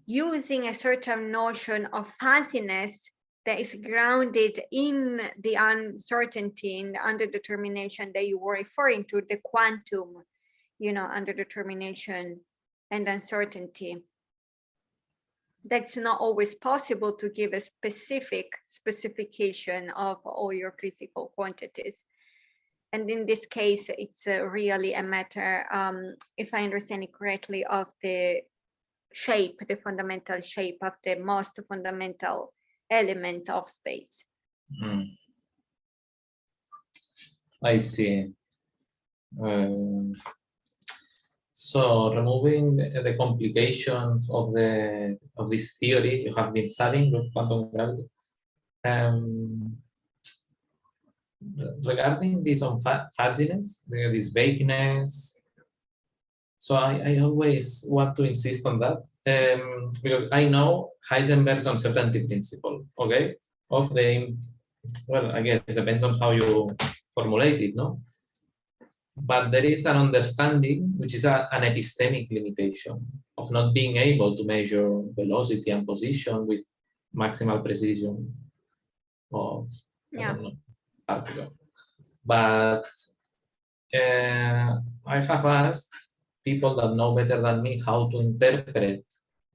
using a certain notion of fuzziness that is grounded in the uncertainty, in the underdetermination that you were referring to, the quantum, underdetermination and uncertainty. That's not always possible to give a specific specification of all your physical quantities. And in this case, it's really a matter, if I understand it correctly, of the shape, the fundamental shape of the most fundamental elements of space. I see. So removing the complications of this theory you have been studying with quantum gravity, regarding this fuzziness, this vagueness. So I always want to insist on that because I know Heisenberg's uncertainty principle, okay? Well, I guess it depends on how you formulate it, no? But there is an understanding, which is an epistemic limitation of not being able to measure velocity and position with maximal precision of particle. But I have asked people that know better than me how to interpret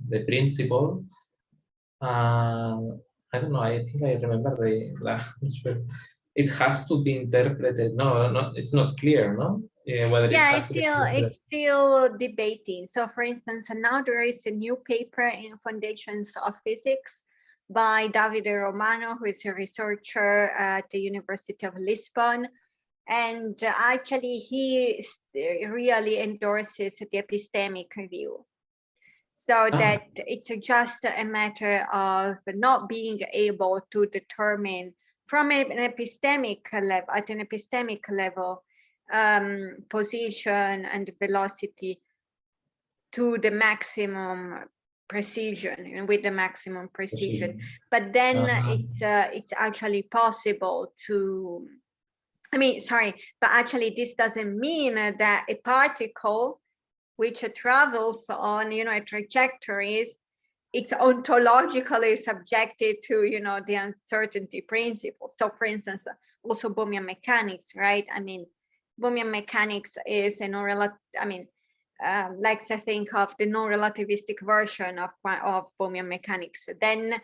the principle. I don't know, I think I remember the last. It has to be interpreted. No, it's not clear, no? Whether it's still debating. So for instance, now there is a new paper in Foundations of Physics by Davide Romano, who is a researcher at the University of Lisbon. And actually, he really endorses the epistemic view. So that it's just a matter of not being able to determine from an epistemic level, position and velocity to the maximum precision, and with the maximum precision. But then it's actually possible to, but actually this doesn't mean that a particle which travels on, a trajectories, it's ontologically subjected to, the uncertainty principle. So for instance, also Bohmian mechanics, right? I mean, Bohmian mechanics is a let's think of the non-relativistic version of Bohmian mechanics. Then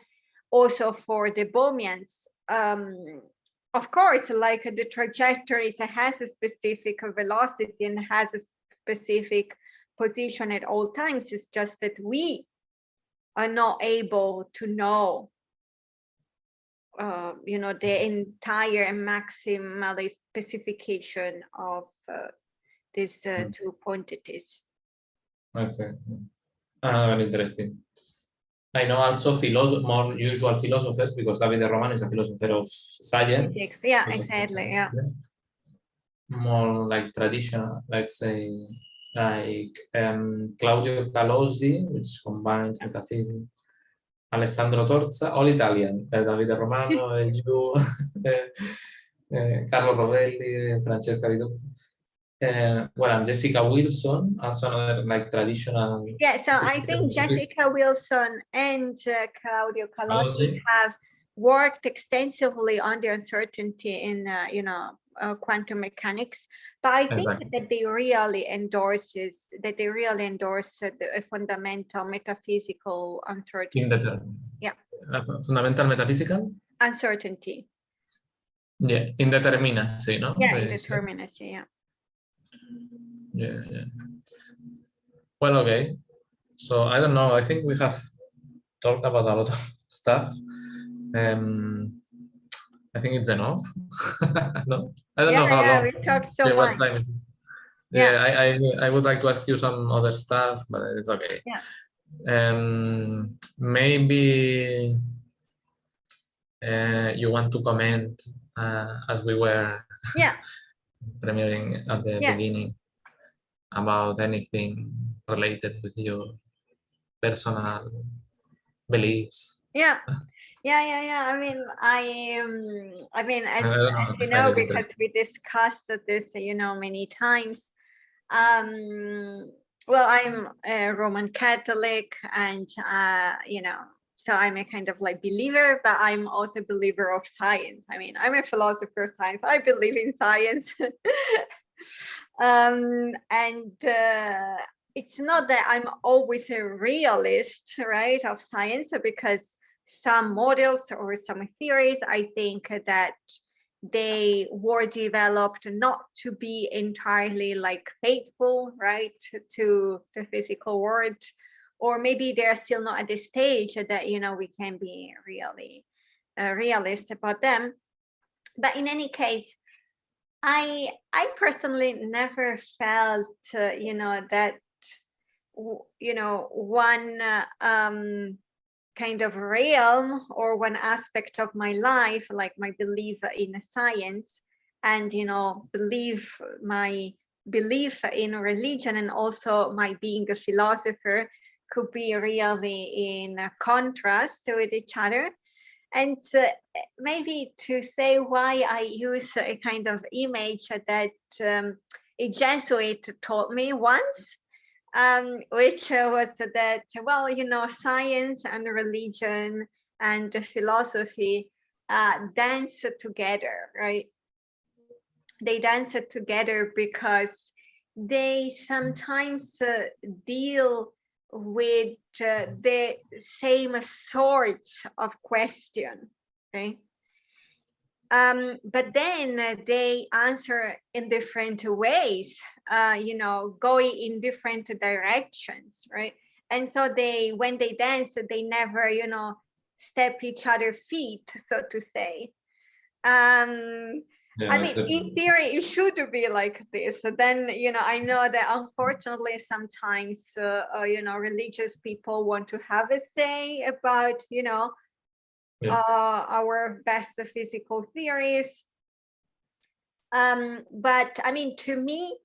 also for the Bohmians, of course, like the trajectories has a specific velocity and has a specific position at all times. It's just that we are not able to know, the entire and maximally specification of these two quantities. I see. Very interesting. I know also more usual philosophers, because Vida de Vera is a philosopher of science. Yeah, exactly. Yeah. More like traditional, let's say, like Claudio Calossi, which combines metaphysics. Alessandro Torza, all Italian. Davide Romano, you, Carlo Rovelli, Francesca Ridotto. And Jessica Wilson, also another like traditional. Yeah, so I think Jessica Wilson and Claudio Calossi have worked extensively on the uncertainty in, quantum mechanics, but I think that they really endorse the fundamental metaphysical uncertainty. Fundamental metaphysical uncertainty. Yeah, indeterminacy, no? Yeah, indeterminacy. Yeah. Yeah. Well, okay. So I don't know. I think we have talked about a lot of stuff. I think it's enough. No, I don't know how long. We talked so much. I would like to ask you some other stuff, but it's okay. Yeah. Maybe you want to comment as we were premiering at the beginning about anything related with your personal beliefs. Yeah. I mean, as you know, because we discussed this, many times. Well, I'm a Roman Catholic, and so I'm a kind of like believer, but I'm also a believer of science. I mean, I'm a philosopher of science. I believe in science. It's not that I'm always a realist, right, of science, because some models or some theories, I think that they were developed not to be entirely like faithful, right, to the physical world, or maybe they're still not at the stage that we can be really realist about them. But in any case, I personally never felt that one kind of realm or one aspect of my life, like my belief in science and my belief in religion, and also my being a philosopher, could be really in contrast with each other. And maybe to say why I use a kind of image that a Jesuit taught me once, which was that, well, science and religion and philosophy dance together, right? They dance together because they sometimes deal with the same sorts of question, right? But then they answer in different ways, going in different directions, right? And so when they dance, they never, step each other's feet, so to say. I mean, in theory, it should be like this. So then, I know that unfortunately sometimes, religious people want to have a say about, our best physical theories. But I mean, to me,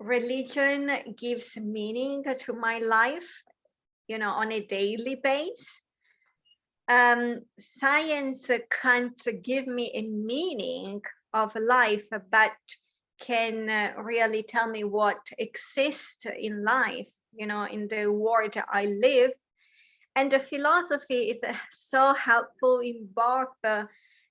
religion gives meaning to my life, on a daily basis. Science can't give me a meaning of life, but can really tell me what exists in life, in the world I live. And the philosophy is so helpful in both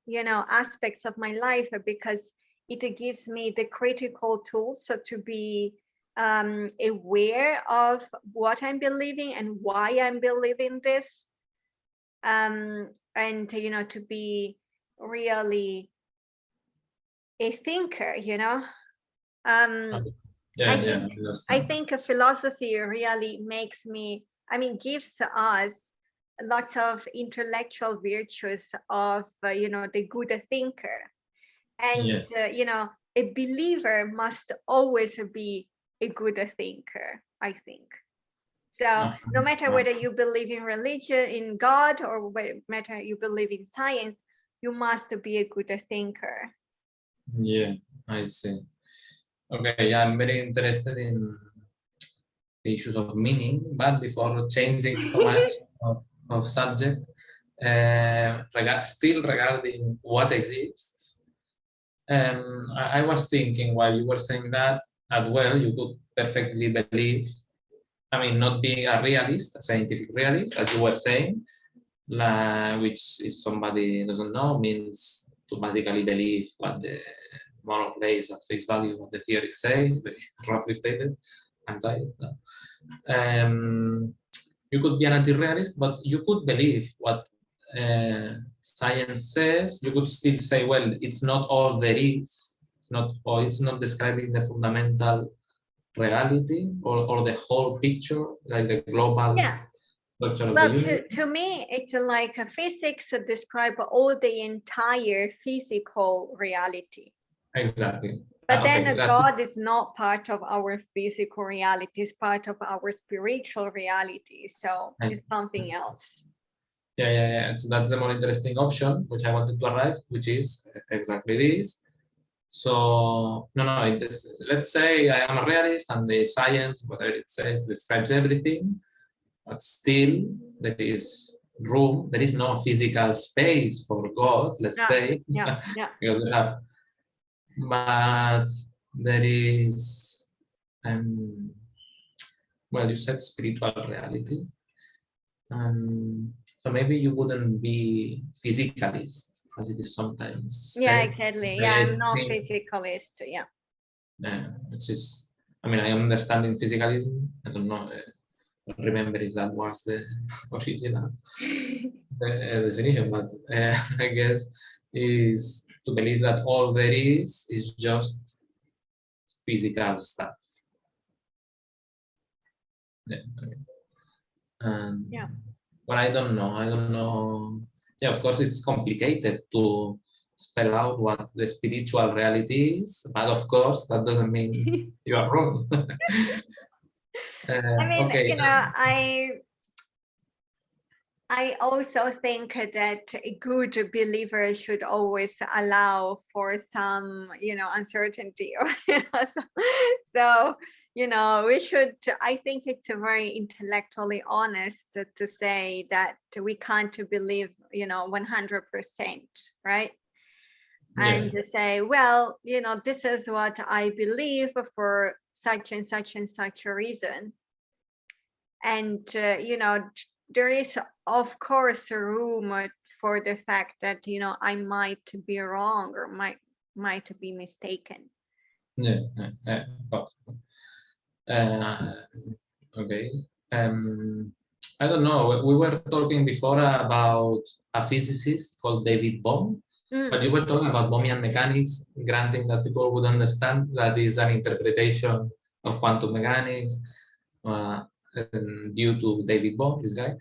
aspects of my life, because it gives me the critical tools so to be aware of what I'm believing and why I'm believing this, and to be really a thinker. I think a philosophy really gives us lots of intellectual virtues of the good thinker, and a believer must always be a good thinker, I think. So no matter whether you believe in religion, in God, or whether matter you believe in science, you must be a good thinker. Yeah, I see. Okay, yeah, I'm very interested in the issues of meaning, but before changing so much of subject, still regarding what exists, I was thinking while you were saying that, as well, you could perfectly believe, not being a realist, a scientific realist, as you were saying, which if somebody doesn't know, means to basically believe what the more or less at face value what the theories say, very roughly stated. I'm tired now. You could be an anti-realist, but you could believe what science says. You could still say, well, it's not all there is. It's not describing the fundamental reality or the whole picture, like the global structure of the universe. To me, it's like physics describe all the entire physical reality. Exactly. But then God is not part of our physical reality, it's part of our spiritual reality. So it's something else. Yeah. So that's the more interesting option, which I wanted to arrive, which is exactly this. So, let's say I am a realist and the science, whatever it says, describes everything, but still there is room, there is no physical space for God, let's say, because we have, but there is, well, you said spiritual reality. So maybe you wouldn't be physicalist, as it is sometimes said. Exactly. I'm not physicalist. Which is, I am understanding physicalism. I don't know. I don't remember if that was the original definition, but I guess is to believe that all there is just physical stuff. But I don't know. Yeah, of course, it's complicated to spell out what the spiritual reality is, but of course, that doesn't mean you are wrong. Okay. I also think that a good believer should always allow for some, uncertainty. So, we should, I think it's very intellectually honest to say that we can't believe, 100%, right? And to say, well, this is what I believe for such and such and such a reason. And, there is, of course, a room for the fact that, I might be wrong or might be mistaken. Okay. I don't know. We were talking before about a physicist called David Bohm, but you were talking about Bohmian mechanics, granting that people would understand that is an interpretation of quantum mechanics due to David Bohm, this guy.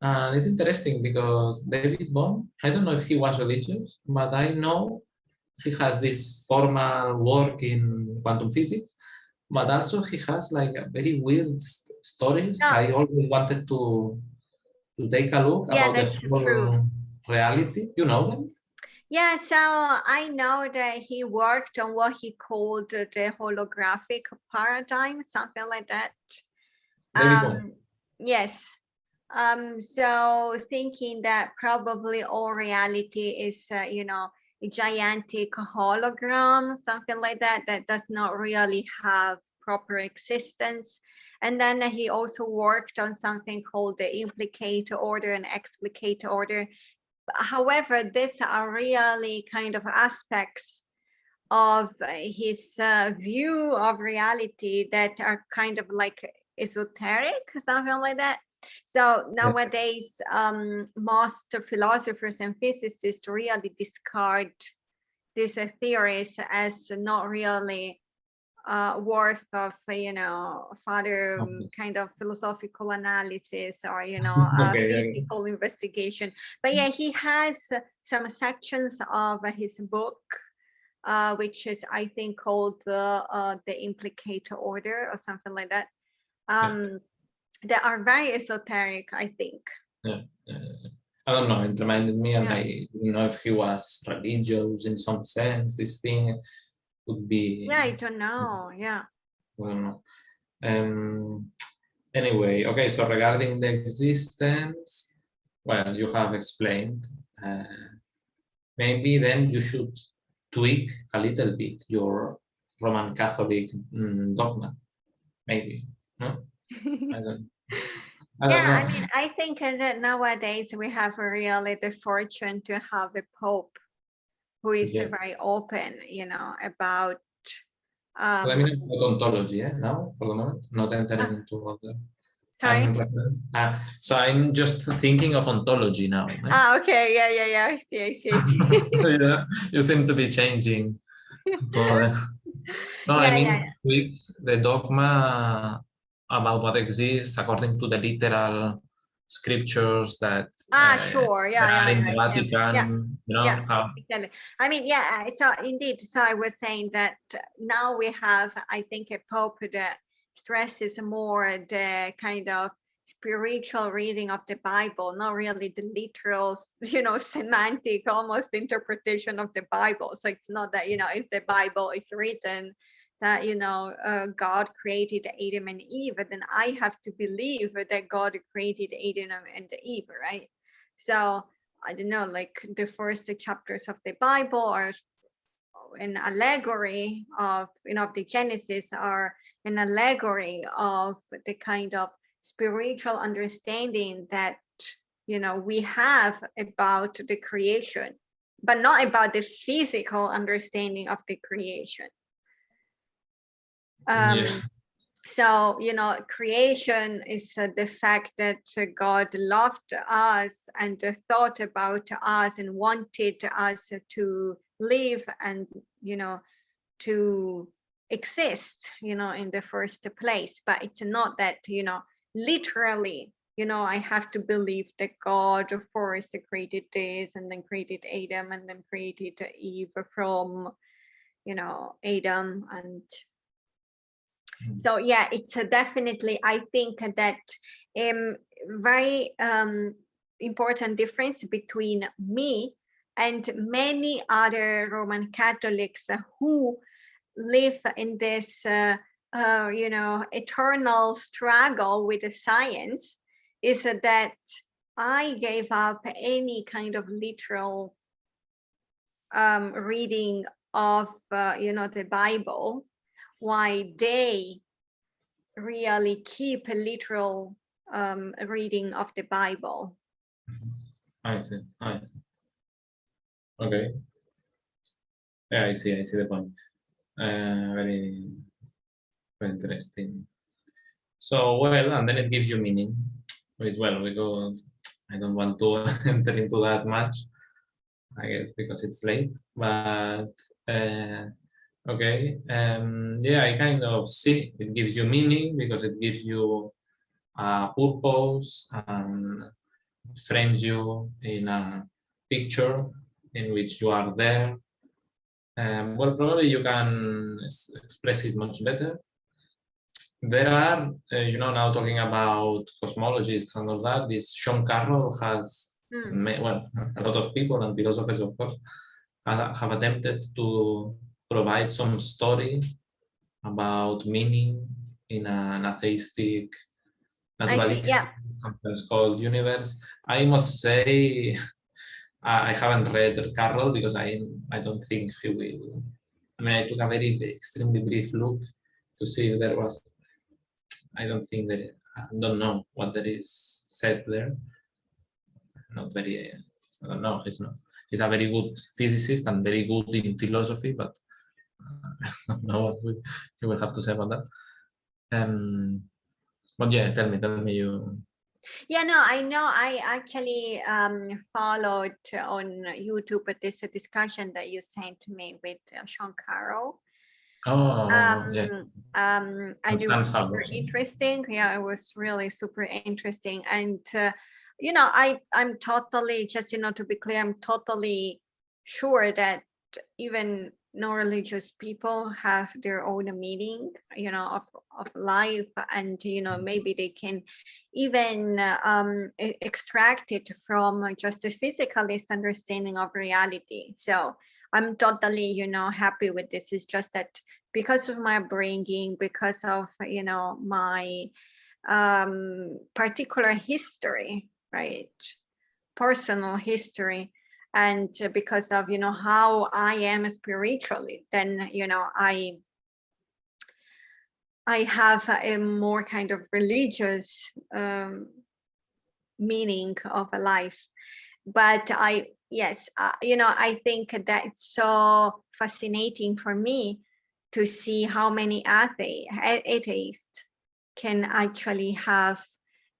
And it's interesting because David Bohm, I don't know if he was religious, but I know he has this formal work in quantum physics, but also he has like a very weird stories. I always wanted to take a look about the whole reality. You know them? Yeah, so I know that he worked on what he called the holographic paradigm, something like that. Yes. So thinking that probably all reality is, a gigantic hologram, something like that, that does not really have proper existence. And then he also worked on something called the implicate order and explicate order, however, these are really kind of aspects of his view of reality that are kind of like esoteric, something like that. So nowadays, most philosophers and physicists really discard these theories as not really worth of, further kind of philosophical analysis or, physical investigation. But yeah, he has some sections of his book, which is, I think, called the Implicator Order or something like that. They are very esoteric, I think. Yeah. I don't know, it reminded me, and I didn't know if he was religious in some sense. This thing would be... Yeah, I don't know, I don't know. Anyway, okay, so regarding the existence, well, you have explained. Maybe then you should tweak a little bit your Roman Catholic dogma, maybe, no? I don't know. I mean, I think that nowadays we have really the fortune to have a Pope who is very open, about... I mean, about ontology, now, for the moment, not entering into other... Sorry? So I'm just thinking of ontology now. Okay, yeah, I see. Yeah, you seem to be changing. I mean, with the dogma about what exists according to the literal scriptures that sure, are in the Vatican, exactly. I mean, so indeed, so I was saying that now we have, I think, a Pope that stresses more the kind of spiritual reading of the Bible, not really the literal, semantic, almost interpretation of the Bible. So it's not that, if the Bible is written that, God created Adam and Eve, then I have to believe that God created Adam and Eve, right? So I don't know, like the first chapters of the Bible are an allegory of, the Genesis are an allegory of the kind of spiritual understanding that, we have about the creation, but not about the physical understanding of the creation. So, creation is the fact that God loved us and thought about us and wanted us to live and, to exist, in the first place. But it's not that, literally, I have to believe that God first created this and then created Adam and then created Eve from, Adam. And so, yeah, it's definitely, I think that very important difference between me and many other Roman Catholics who live in this, eternal struggle with the science is that I gave up any kind of literal reading of, the Bible, why they really keep a literal reading of the Bible. I see. Okay. Yeah, I see the point. Very, very interesting. So, well, and then it gives you meaning. Which, well, I don't want to enter into that much, I guess, because it's late. But okay, I kind of see it gives you meaning because it gives you a purpose and frames you in a picture in which you are there. Well, probably you can express it much better. There are, now talking about cosmologists and all that, this Sean Carroll has, well, a lot of people and philosophers, of course, have attempted to provide some story about meaning in an atheistic, naturalistic, sometimes called universe. I must say, I haven't read Carroll because I don't think he will. I mean, I took a very extremely brief look to see if there was. I don't think that I don't know what there is said there. Not very I don't know. He's not. He's a very good physicist and very good in philosophy, but I don't know what he will have to say about that. But yeah, tell me you. Yeah, no, I know. I actually followed on YouTube this discussion that you sent me with Sean Carroll. Oh, yeah. I do was super interesting. Yeah, it was really super interesting. And you know, I'm totally, just, you know, to be clear, I'm totally sure that even non-religious people have their own meaning, you know, of life, and you know, maybe they can even extract it from just a physicalist understanding of reality. So I'm totally, you know, happy with this. It's just that because of my upbringing, because of, you know, my particular history, right, personal history, and because of, you know, how I am spiritually, then, you know, I have a more kind of religious meaning of a life. But you know, I think that it's so fascinating for me to see how many atheists can actually have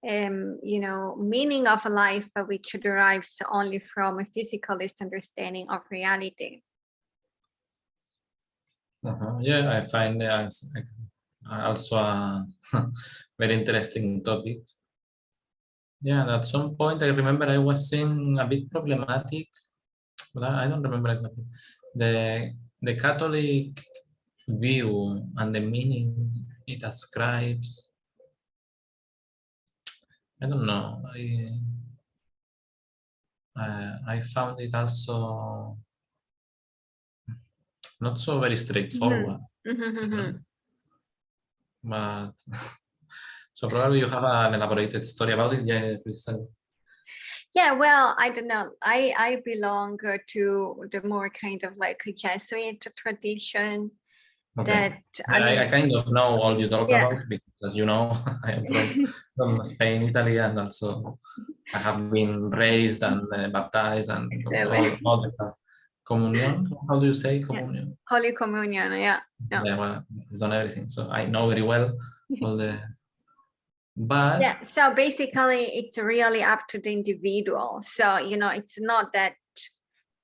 you know, meaning of a life which derives only from a physicalist understanding of reality. Yeah, I find that also a very interesting topic. Yeah, and at some point I remember I was seeing a bit problematic, but I don't remember exactly the Catholic view and the meaning it ascribes. I don't know. I found it also not so very straightforward. But so probably you have an elaborated story about it. Yeah, please tell me. Yeah, well, I don't know. I belong to the more kind of like a Jesuit tradition. Okay. That I kind of know all you talk yeah. about because, you know, I am from Spain, Italy, and also I have been raised and baptized and all the stuff. Communion? How do you say communion? Yeah. Holy Communion, yeah. Yeah, well, I've done everything, so I know very well all the. But yeah, so basically it's really up to the individual. So, you know, it's not that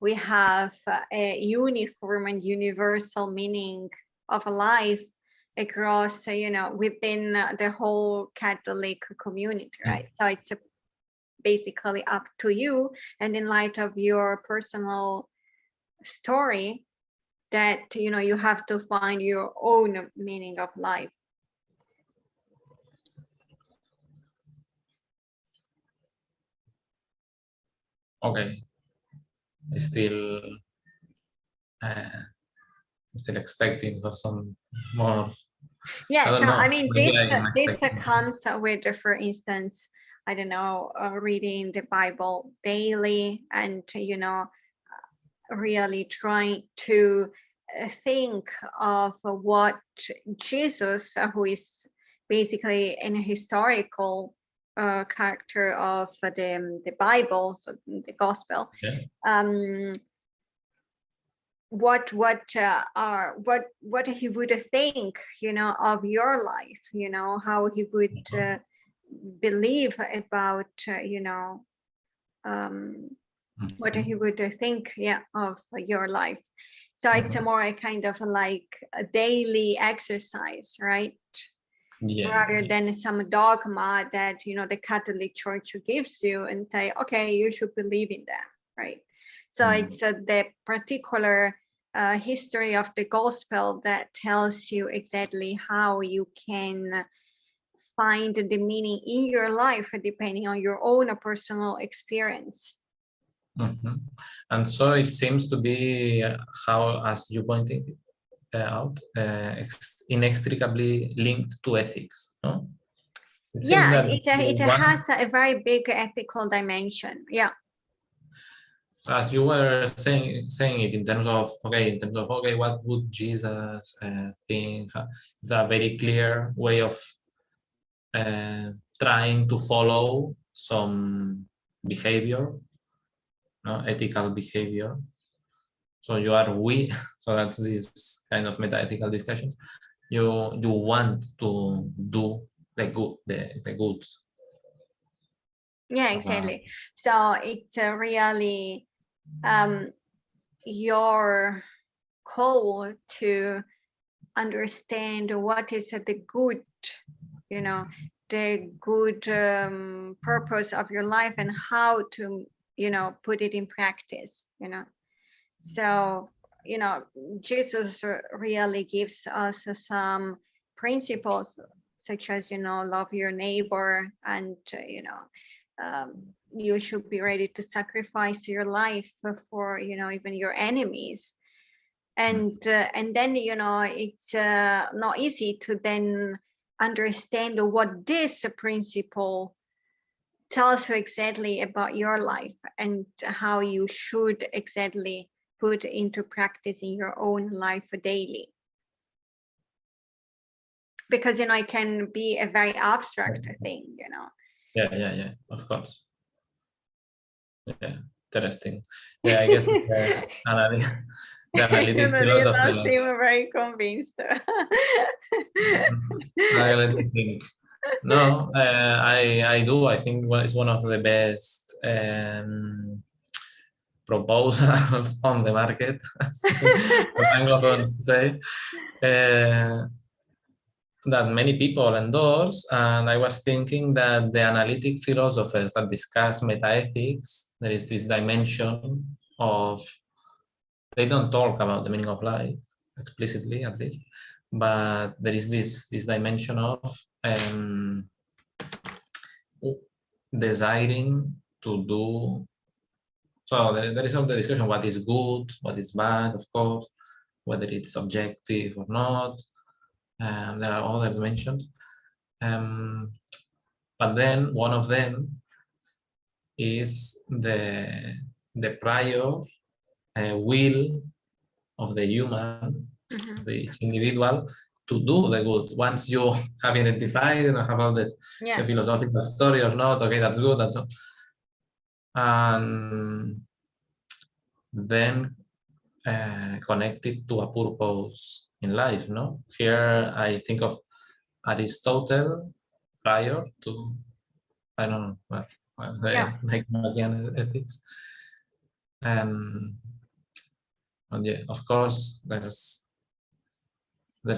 we have a uniform and universal meaning of a life across, you know, within the whole Catholic community, right? So it's basically up to you, and in light of your personal story, that, you know, you have to find your own meaning of life. okay, still expecting for some more. Yeah, so I mean, this expecting. comes with, for instance, I don't know, reading the Bible daily, and, you know, really trying to think of what Jesus, who is basically an historical character of the Bible, so the Gospel. Yeah. What he would think, you know, of your life, you know, how he would believe about, you know, what he would think, yeah, of your life. So it's a more kind of like a daily exercise, right? Yeah. Rather than some dogma that, you know, the Catholic Church gives you and say, okay, you should believe in that, right? So it's the particular history of the gospel that tells you exactly how you can find the meaning in your life depending on your own personal experience. And so it seems to be how, as you pointed out, inextricably linked to ethics, no? It has a very big ethical dimension. Yeah. As you were saying it in terms of what would Jesus think? It's a very clear way of trying to follow some behavior, ethical behavior. So you are we. So that's this kind of metaethical discussion. You want to do the good, the good. Yeah, exactly. So it's really your call to understand what is the good, the good purpose of your life and how to, put it in practice, So, Jesus really gives us some principles such as, love your neighbor and, you should be ready to sacrifice your life for, even your enemies. And then, it's not easy to then understand what this principle tells you exactly about your life and how you should exactly put into practice in your own life daily. Because, it can be a very abstract thing, Yeah, of course. Yeah, interesting. Yeah, I guess the analytic philosophy. You seem very convinced. Let me think. No, I do. I think it's one of the best proposals on the market, as Anglophones say, that many people endorse. And I was thinking that the analytic philosophers that discuss metaethics, there is this dimension of, they don't talk about the meaning of life explicitly, at least, but there is this dimension of desiring to do. So there is all the discussion what is good, what is bad, of course, whether it's subjective or not. There are other dimensions, but then one of them is the prior will of the human, the individual, to do the good. Once you have identified and have all this, the philosophical story or not, okay, that's good, that's all. And then connected to a purpose in life, no? Here I think of Aristotle prior to, I don't know, the Nicomachean ethics. And yeah, of course, there's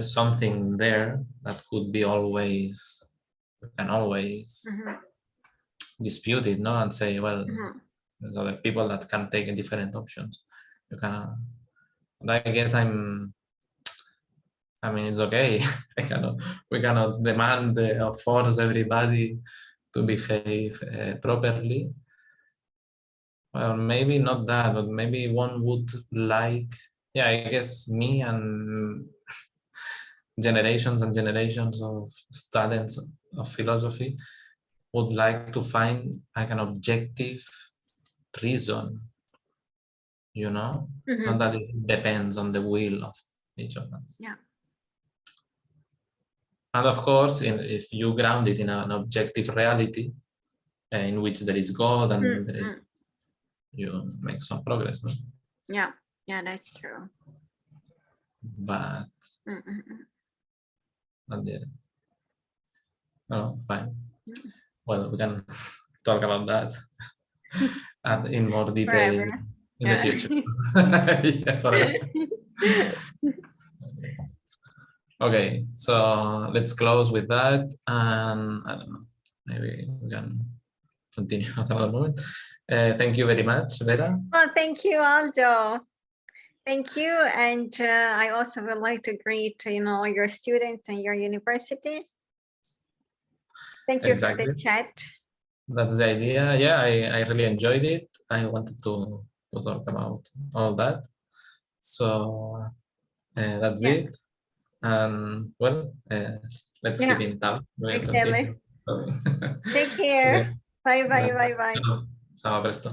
something there that could be always, can always dispute it, no? And say, well, there's other people that can take different options. You cannot. I guess I mean, it's okay. We cannot demand or force everybody to behave properly. Well, maybe not that, but maybe one would like, yeah, I guess me and generations and generations of students of philosophy would like to find like an objective reason, not that it depends on the will of each of us. Yeah. And of course, if you ground it in an objective reality in which there is God and there is, you make some progress. No? Yeah, that's true. But not yet. No, fine. Well, we can talk about that and in more detail in the future. Yeah, forever. Okay, so let's close with that, and I don't know, maybe we can continue at another moment. Thank you very much, Vera. Well, thank you, Aldo. Thank you, and I also would like to greet, your students and your university. Thank you for the chat. That's the idea. Yeah, I really enjoyed it. I wanted to talk about all that. So that's it. And well, let's keep in touch. Exactly. Take care. Okay. Bye. Ciao, presto.